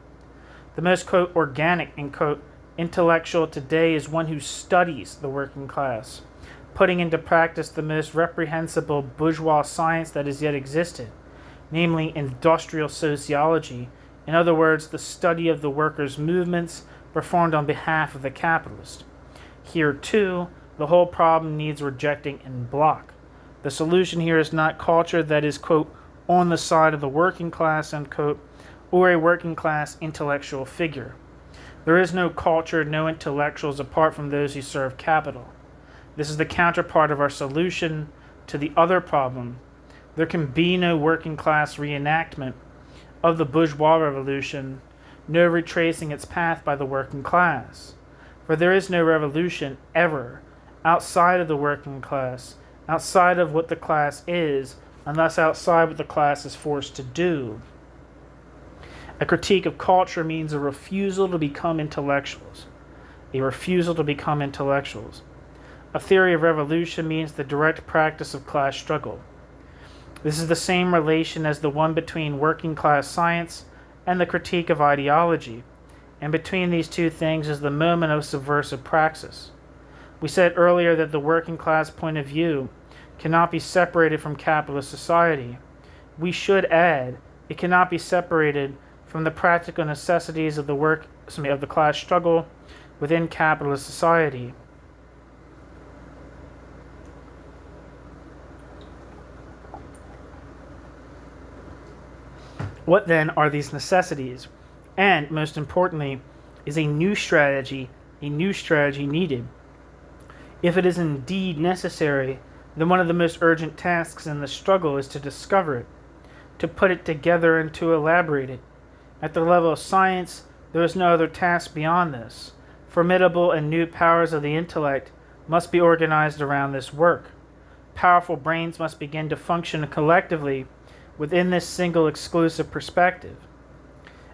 The most, quote, organic, and, quote, intellectual today is one who studies the working class, putting into practice the most reprehensible bourgeois science that has yet existed, namely industrial sociology, in other words, the study of the workers' movements performed on behalf of the capitalist. Here, too, the whole problem needs rejecting en bloc. The solution here is not culture that is, quote, on the side of the working class, unquote, or a working class intellectual figure. There is no culture, no intellectuals apart from those who serve capital. This is the counterpart of our solution to the other problem. There can be no working class reenactment of the bourgeois revolution, no retracing its path by the working class. For there is no revolution ever outside of the working class, outside of what the class is, unless outside what the class is forced to do. A critique of culture means a refusal to become intellectuals. A refusal to become intellectuals. A theory of revolution means the direct practice of class struggle. This is the same relation as the one between working class science and the critique of ideology, and between these two things is the moment of subversive praxis. We said earlier that the working class point of view cannot be separated from capitalist society. We should add, it cannot be separated from the practical necessities of the class struggle within capitalist society. What then are these necessities? And most importantly, is a new strategy needed? If it is indeed necessary, then one of the most urgent tasks in the struggle is to discover it, to put it together and to elaborate it. At the level of science, there is no other task beyond this. Formidable and new powers of the intellect must be organized around this work. Powerful brains must begin to function collectively within this single exclusive perspective.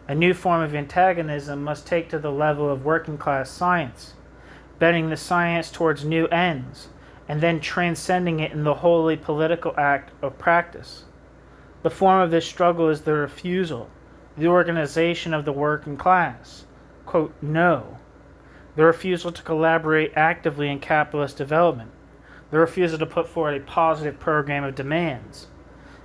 A new form of antagonism must take to the level of working class science, bending the science towards new ends, and then transcending it in the wholly political act of practice. The form of this struggle is the refusal, the organization of the working class. Quote, no. The refusal to collaborate actively in capitalist development. The refusal to put forward a positive program of demands.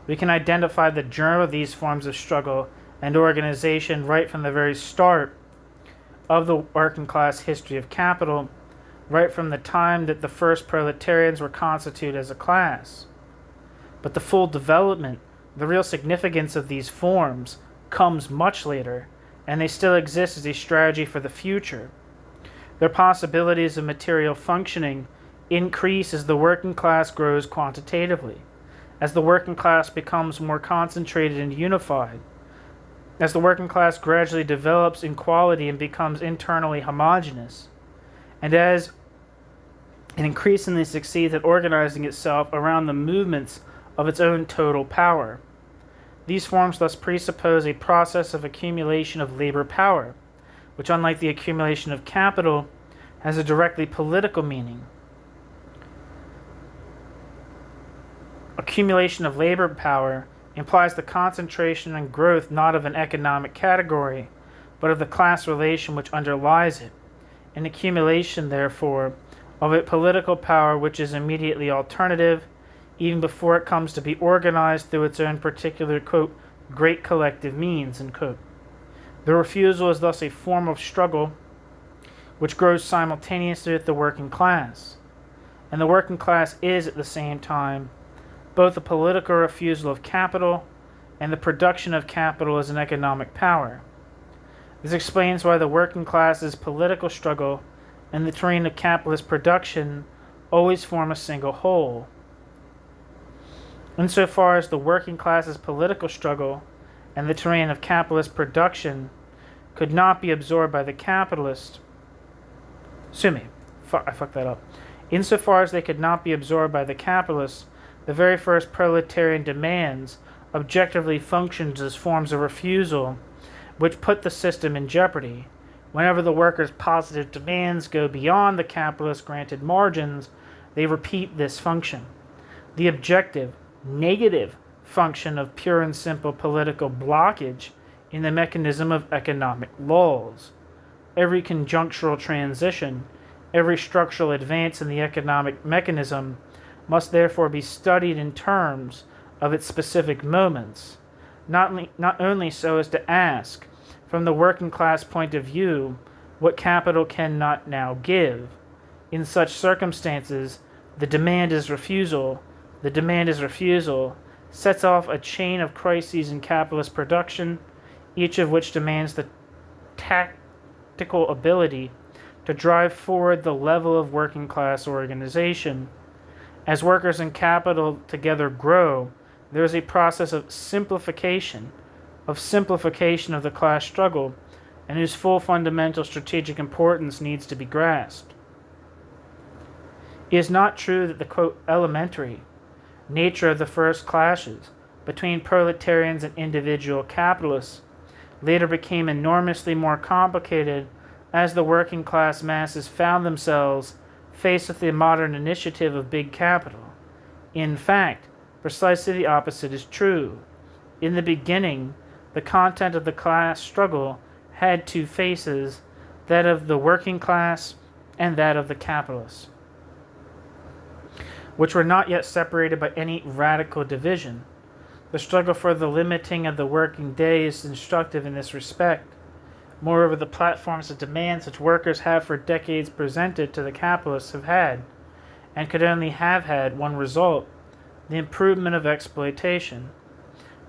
We can identify the germ of these forms of struggle and organization right from the very start of the working class history of capital, right from the time that the first proletarians were constituted as a class. But the full development, the real significance of these forms, comes much later, and they still exist as a strategy for the future. Their possibilities of material functioning increase as the working class grows quantitatively, as the working class becomes more concentrated and unified, as the working class gradually develops in quality and becomes internally homogeneous, and as it increasingly succeeds at organizing itself around the movements of its own total power. These forms thus presuppose a process of accumulation of labor power, which, unlike the accumulation of capital, has a directly political meaning. Accumulation of labor power implies the concentration and growth not of an economic category, but of the class relation which underlies it, an accumulation, therefore, of a political power which is immediately alternative, even before it comes to be organized through its own particular, quote, great collective means, end quote. The refusal is thus a form of struggle which grows simultaneously with the working class, and the working class is at the same time both a political refusal of capital and the production of capital as an economic power. This explains why the working class's political struggle and the terrain of capitalist production always form a single whole. Insofar as the working class's political struggle and the terrain of capitalist production could not be absorbed by the capitalist, I fucked that up. Insofar as they could not be absorbed by the capitalists, the very first proletarian demands objectively functions as forms of refusal which put the system in jeopardy. Whenever the workers' positive demands go beyond the capitalist granted margins, they repeat this function. The objective, negative function of pure and simple political blockage in the mechanism of economic laws. Every conjunctural transition, every structural advance in the economic mechanism must therefore be studied in terms of its specific moments, not only so as to ask, from the working class point of view, what capital cannot now give. In such circumstances, the demand is refusal sets off a chain of crises in capitalist production, each of which demands the tactical ability to drive forward the level of working class organization. As workers and capital together grow, there is a process of simplification of the class struggle, and whose full fundamental strategic importance needs to be grasped. It is not true that the, quote, elementary nature of the first clashes between proletarians and individual capitalists later became enormously more complicated as the working class masses found themselves faced with the modern initiative of big capital. In fact, precisely the opposite is true. In the beginning, the content of the class struggle had two faces, that of the working class and that of the capitalists, which were not yet separated by any radical division. The struggle for the limiting of the working day is instructive in this respect. Moreover, the platforms of demands which workers have for decades presented to the capitalists have had, and could only have had, one result: the improvement of exploitation.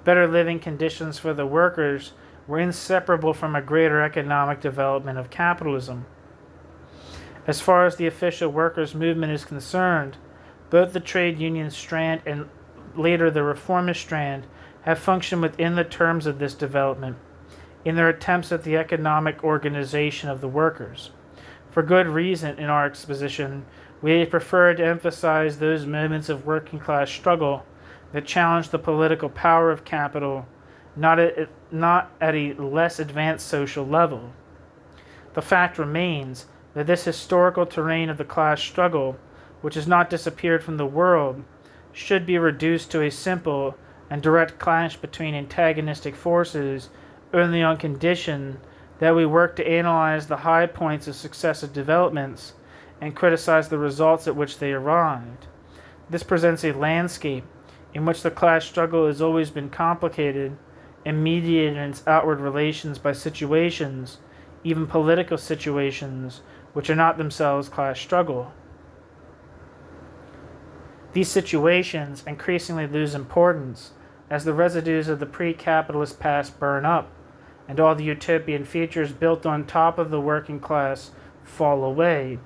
Better living conditions for the workers were inseparable from a greater economic development of capitalism. As far as the official workers' movement is concerned, both the trade union strand and later the reformist strand have functioned within the terms of this development in their attempts at the economic organization of the workers. For good reason, in our exposition, we prefer to emphasize those moments of working class struggle that challenge the political power of capital, not at a less advanced social level. The fact remains that this historical terrain of the class struggle, which has not disappeared from the world, should be reduced to a simple and direct clash between antagonistic forces only on condition that we work to analyze the high points of successive developments and criticize the results at which they arrived. This presents a landscape in which the class struggle has always been complicated and mediated in its outward relations by situations, even political situations, which are not themselves class struggle. These situations increasingly lose importance as the residues of the pre-capitalist past burn up, and all the utopian features built on top of the working class fall away.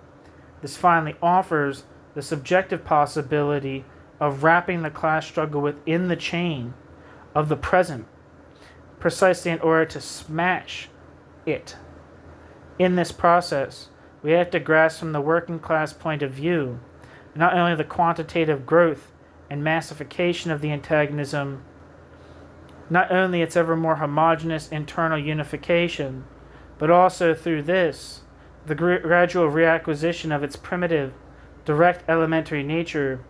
This finally offers the subjective possibility of wrapping the class struggle within the chain of the present, precisely in order to smash it. In this process, we have to grasp from the working class point of view not only the quantitative growth and massification of the antagonism, not only its ever more homogeneous internal unification, but also through this, the gradual reacquisition of its primitive, direct elementary nature.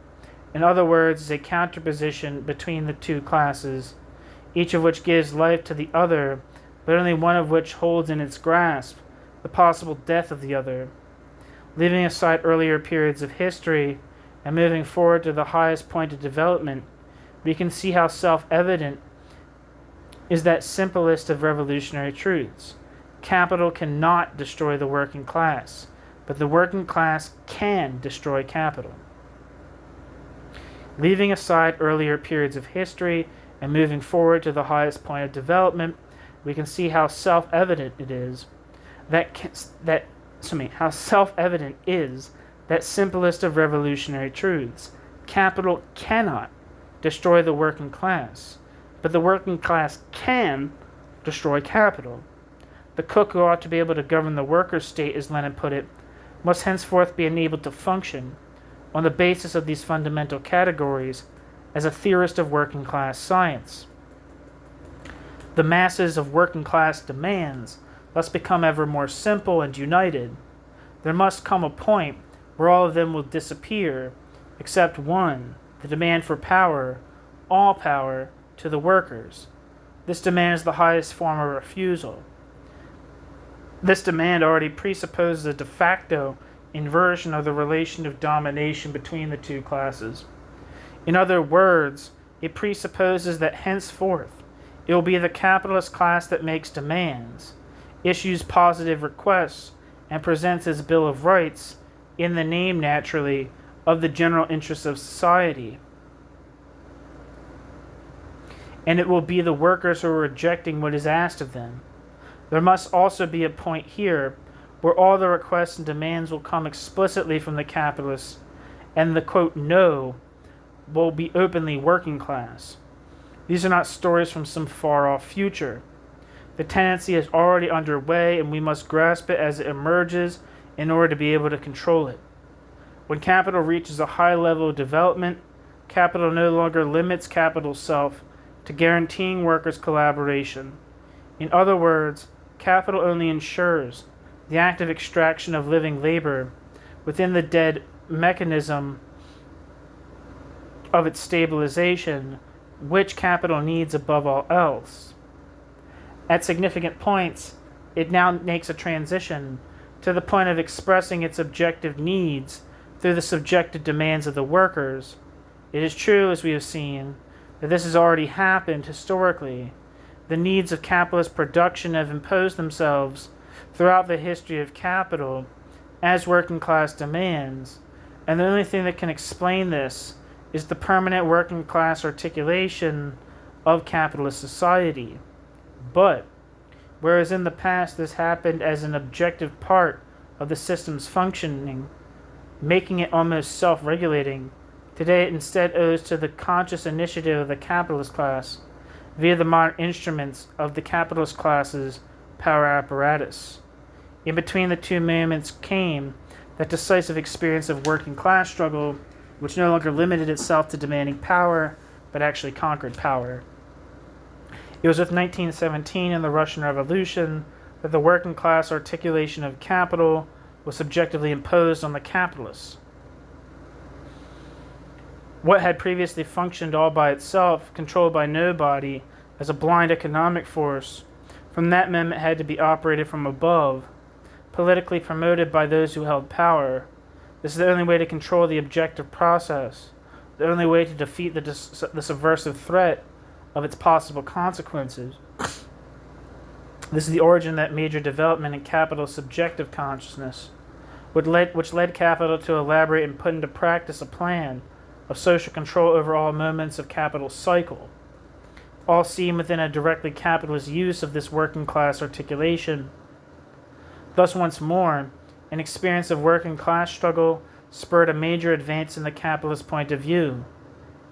In other words, is a counterposition between the two classes, each of which gives life to the other, but only one of which holds in its grasp the possible death of the other. Leaving aside earlier periods of history and moving forward to the highest point of development, we can see how self-evident is that simplest of revolutionary truths. Capital cannot destroy the working class, but the working class can destroy capital. Leaving aside earlier periods of history and moving forward to the highest point of development, we can see how self-evident it is how self-evident is that simplest of revolutionary truths. Capital cannot destroy the working class, but the working class can destroy capital. The cook who ought to be able to govern the workers' state, as Lenin put it, must henceforth be enabled to function on the basis of these fundamental categories as a theorist of working class science. The masses of working class demands must become ever more simple and united. There must come a point where all of them will disappear, except one, the demand for power, all power, to the workers. This demand is the highest form of refusal. This demand already presupposes a de facto inversion of the relation of domination between the two classes. In other words, it presupposes that henceforth it will be the capitalist class that makes demands, issues positive requests, and presents its Bill of Rights in the name, naturally, of the general interests of society. And it will be the workers who are rejecting what is asked of them. There must also be a point here where all the requests and demands will come explicitly from the capitalists, and the quote no will be openly working class. These are not stories from some far-off future. The tendency is already underway, and we must grasp it as it emerges in order to be able to control it. When capital reaches a high level of development, capital no longer limits capital's self to guaranteeing workers' collaboration. In other words, capital only ensures the active extraction of living labor within the dead mechanism of its stabilization, which capital needs above all else. At significant points, it now makes a transition to the point of expressing its objective needs through the subjective demands of the workers. It is true, as we have seen, that this has already happened historically. The needs of capitalist production have imposed themselves throughout the history of capital as working class demands, and the only thing that can explain this is the permanent working class articulation of capitalist society. But, whereas in the past this happened as an objective part of the system's functioning, making it almost self-regulating, today it instead owes to the conscious initiative of the capitalist class via the modern instruments of the capitalist class's power apparatus. In between the two moments came that decisive experience of working class struggle, which no longer limited itself to demanding power, but actually conquered power. It was with 1917 and the Russian Revolution that the working class articulation of capital was subjectively imposed on the capitalists. What had previously functioned all by itself, controlled by nobody, as a blind economic force, from that moment had to be operated from above, politically promoted by those who held power. This is the only way to control the objective process, the only way to defeat the subversive threat of its possible consequences. This is the origin of that major development in capital's subjective consciousness, which led capital to elaborate and put into practice a plan of social control over all moments of capital's cycle, all seen within a directly capitalist use of this working class articulation. Thus, once more, an experience of working class struggle spurred a major advance in the capitalist point of view,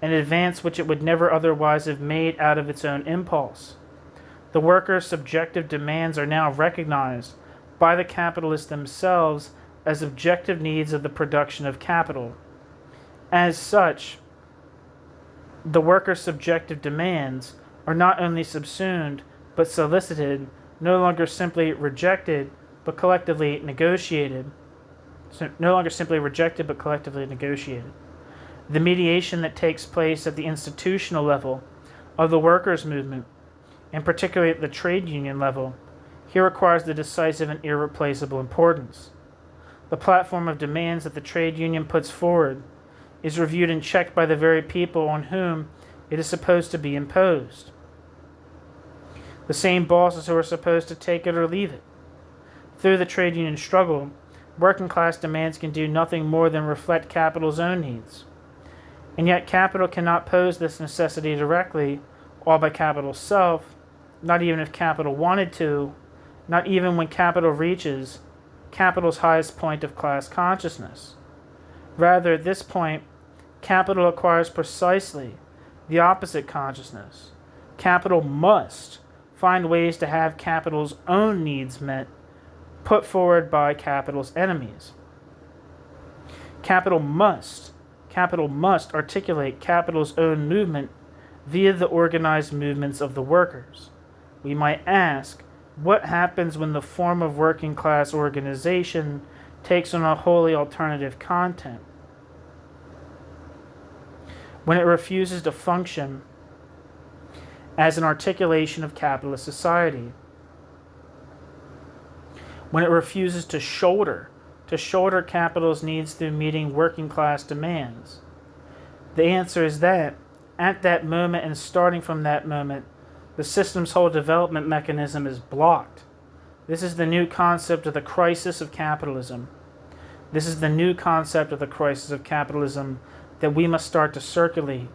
an advance which it would never otherwise have made out of its own impulse. The workers' subjective demands are now recognized by the capitalists themselves as objective needs of the production of capital. As such, the workers' subjective demands are not only subsumed but solicited, no longer simply rejected but collectively negotiated. The mediation that takes place at the institutional level of the workers' movement, and particularly at the trade union level, here requires the decisive and irreplaceable importance. The platform of demands that the trade union puts forward is reviewed and checked by the very people on whom it is supposed to be imposed. The same bosses who are supposed to take it or leave it. Through the trade union struggle, working class demands can do nothing more than reflect capital's own needs. And yet capital cannot pose this necessity directly, all by capital's self, not even if capital wanted to, not even when capital reaches capital's highest point of class consciousness. Rather, at this point, capital acquires precisely the opposite consciousness. Capital must find ways to have capital's own needs met, put forward by capital's enemies. Capital must articulate capital's own movement via the organized movements of the workers. We might ask, what happens when the form of working class organization takes on a wholly alternative content? When it refuses to function as an articulation of capitalist society. When it refuses to shoulder capital's needs through meeting working class demands. The answer is that, at that moment and starting from that moment, the system's whole development mechanism is blocked. This is the new concept of the crisis of capitalism. This is the new concept of the crisis of capitalism that we must start to circulate.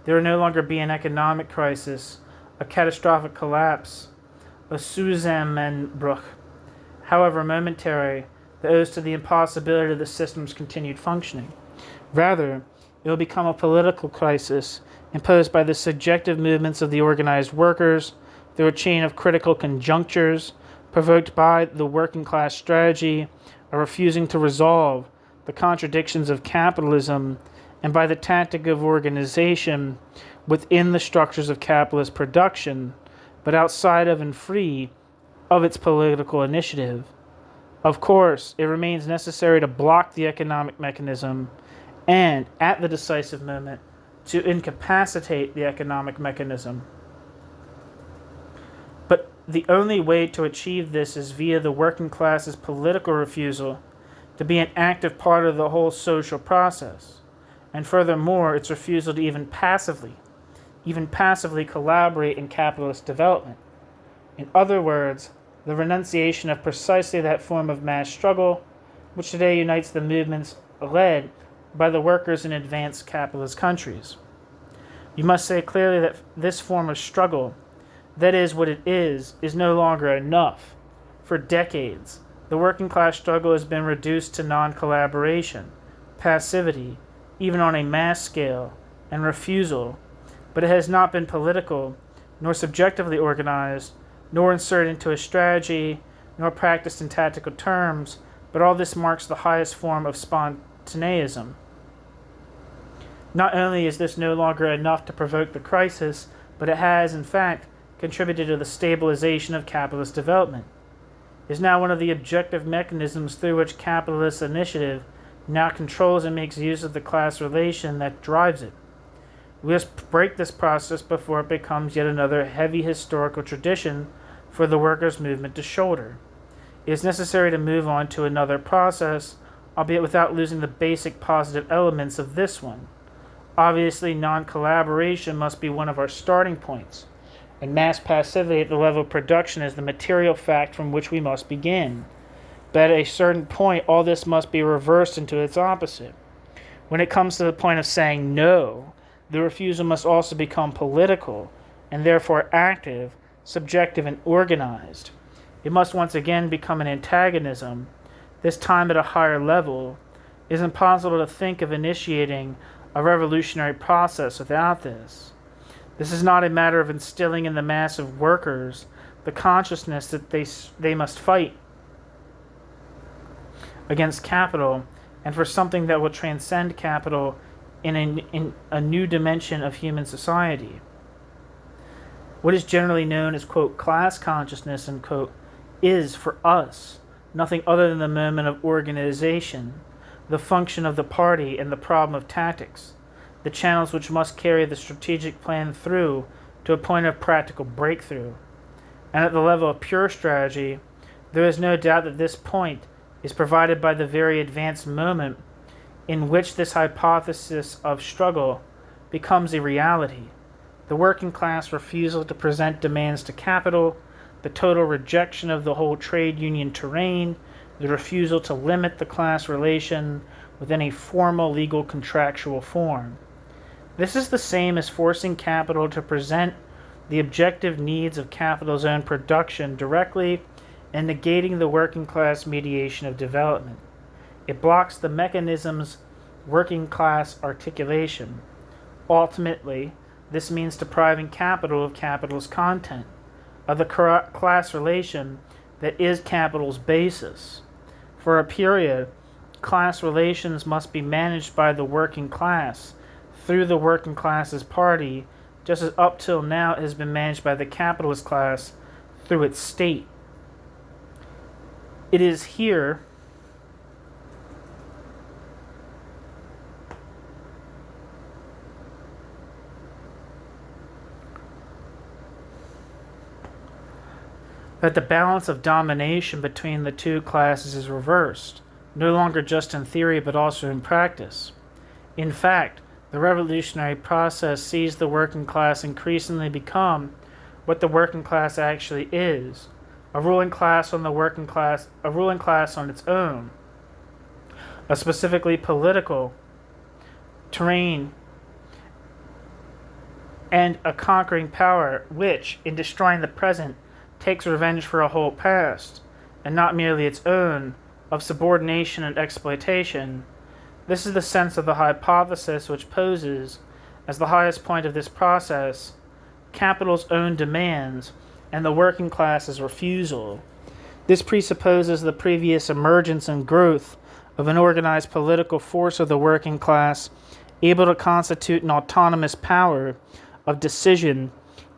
There will no longer be an economic crisis, a catastrophic collapse, a Zusammenbruch, however momentary, that owes to the impossibility of the system's continued functioning. Rather, it will become a political crisis imposed by the subjective movements of the organized workers through a chain of critical conjunctures provoked by the working class strategy of refusing to resolve the contradictions of capitalism and by the tactic of organization within the structures of capitalist production, but outside of and free of its political initiative. Of course, it remains necessary to block the economic mechanism and, at the decisive moment, to incapacitate the economic mechanism. But the only way to achieve this is via the working class's political refusal to be an active part of the whole social process, and furthermore, its refusal to even passively collaborate in capitalist development. In other words, the renunciation of precisely that form of mass struggle which today unites the movements led by the workers in advanced capitalist countries. You must say clearly that this form of struggle, that is what it is no longer enough. For decades, the working class struggle has been reduced to non-collaboration, passivity, even on a mass scale, and refusal, but it has not been political, nor subjectively organized, nor inserted into a strategy, nor practiced in tactical terms, but all this marks the highest form of spontaneism. Not only is this no longer enough to provoke the crisis, but it has, in fact, contributed to the stabilization of capitalist development. It is now one of the objective mechanisms through which capitalist initiative now controls and makes use of the class relation that drives it. We must break this process before it becomes yet another heavy historical tradition for the workers' movement to shoulder. It is necessary to move on to another process, albeit without losing the basic positive elements of this one. Obviously, non-collaboration must be one of our starting points, and mass passivity at the level of production is the material fact from which we must begin. But at a certain point, all this must be reversed into its opposite. When it comes to the point of saying no, the refusal must also become political, and therefore active, subjective, and organized. It must once again become an antagonism, this time at a higher level. It is impossible to think of initiating a revolutionary process without this. This is not a matter of instilling in the mass of workers the consciousness that they must fight against capital and for something that will transcend capital in a new dimension of human society. What is generally known as, quote, class consciousness, and, quote, is for us nothing other than the moment of organization, the function of the party, and the problem of tactics, the channels which must carry the strategic plan through to a point of practical breakthrough. And at the level of pure strategy, there is no doubt that this point is provided by the very advanced moment in which this hypothesis of struggle becomes a reality. The working class refusal to present demands to capital, the total rejection of the whole trade union terrain, the refusal to limit the class relation within a formal legal contractual form. This is the same as forcing capital to present the objective needs of capital's own production directly and negating the working class mediation of development. It blocks the mechanism's working class articulation. Ultimately, this means depriving capital of capital's content, of the class relation that is capital's basis. For a period, class relations must be managed by the working class through the working class's party, just as up till now it has been managed by the capitalist class through its state. It is here that the balance of domination between the two classes is reversed, no longer just in theory but also in practice. In fact, the revolutionary process sees the working class increasingly become what the working class actually is, a ruling class on its own, a specifically political terrain, and a conquering power which, in destroying the present, takes revenge for a whole past, and not merely its own, of subordination and exploitation. This is the sense of the hypothesis which poses, as the highest point of this process, capital's own demands and the working class's refusal. This presupposes the previous emergence and growth of an organized political force of the working class, able to constitute an autonomous power of decision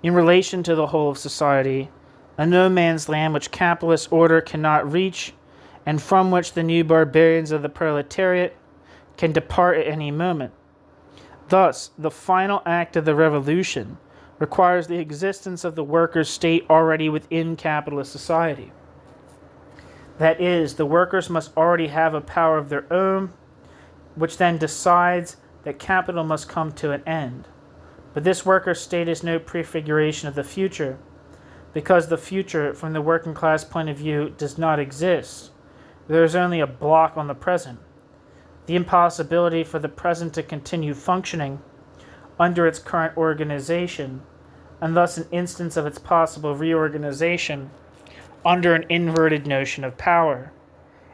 in relation to the whole of society, a no-man's land which capitalist order cannot reach, and from which the new barbarians of the proletariat can depart at any moment. Thus, the final act of the revolution requires the existence of the workers' state already within capitalist society. That is, the workers must already have a power of their own, which then decides that capital must come to an end. But this workers' state is no prefiguration of the future, because the future, from the working class point of view, does not exist. There is only a block on the present. The impossibility for the present to continue functioning under its current organization, and thus an instance of its possible reorganization under an inverted notion of power.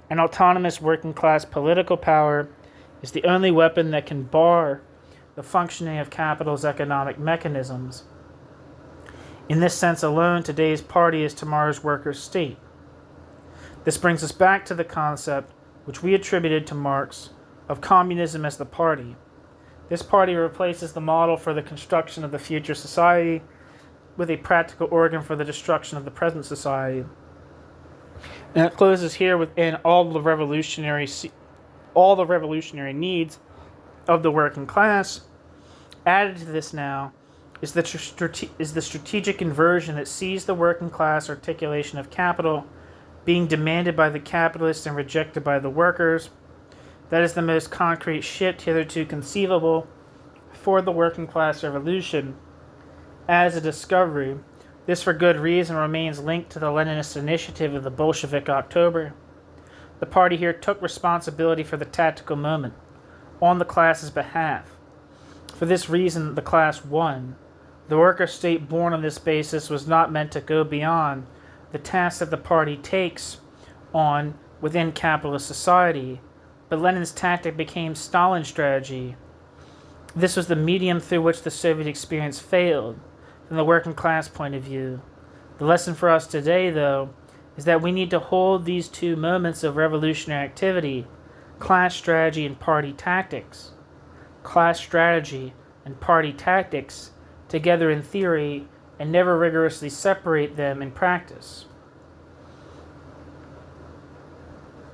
An autonomous working class political power is the only weapon that can bar the functioning of capital's economic mechanisms. In this sense alone, today's party is tomorrow's workers' state. This brings us back to the concept, which we attributed to Marx, of communism as the party. This party replaces the model for the construction of the future society with a practical organ for the destruction of the present society. And it closes here within all the revolutionary needs of the working class. Added to this now is the strategic inversion that sees the working class articulation of capital being demanded by the capitalists and rejected by the workers. That is the most concrete shift hitherto conceivable for the working class revolution. As a discovery, this for good reason remains linked to the Leninist initiative of the Bolshevik October. The party here took responsibility for the tactical moment on the class's behalf. For this reason, the class won. The worker state born on this basis was not meant to go beyond the task that the party takes on within capitalist society, but Lenin's tactic became Stalin's strategy. This was the medium through which the Soviet experience failed, from the working class point of view. The lesson for us today, though, is that we need to hold these two moments of revolutionary activity, class strategy and party tactics, together in theory and never rigorously separate them in practice.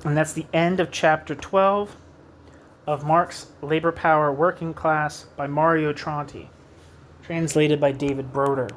And that's the end of chapter 12 of Marx, Labor Power, Working Class by Mario Tronti, translated by David Broder.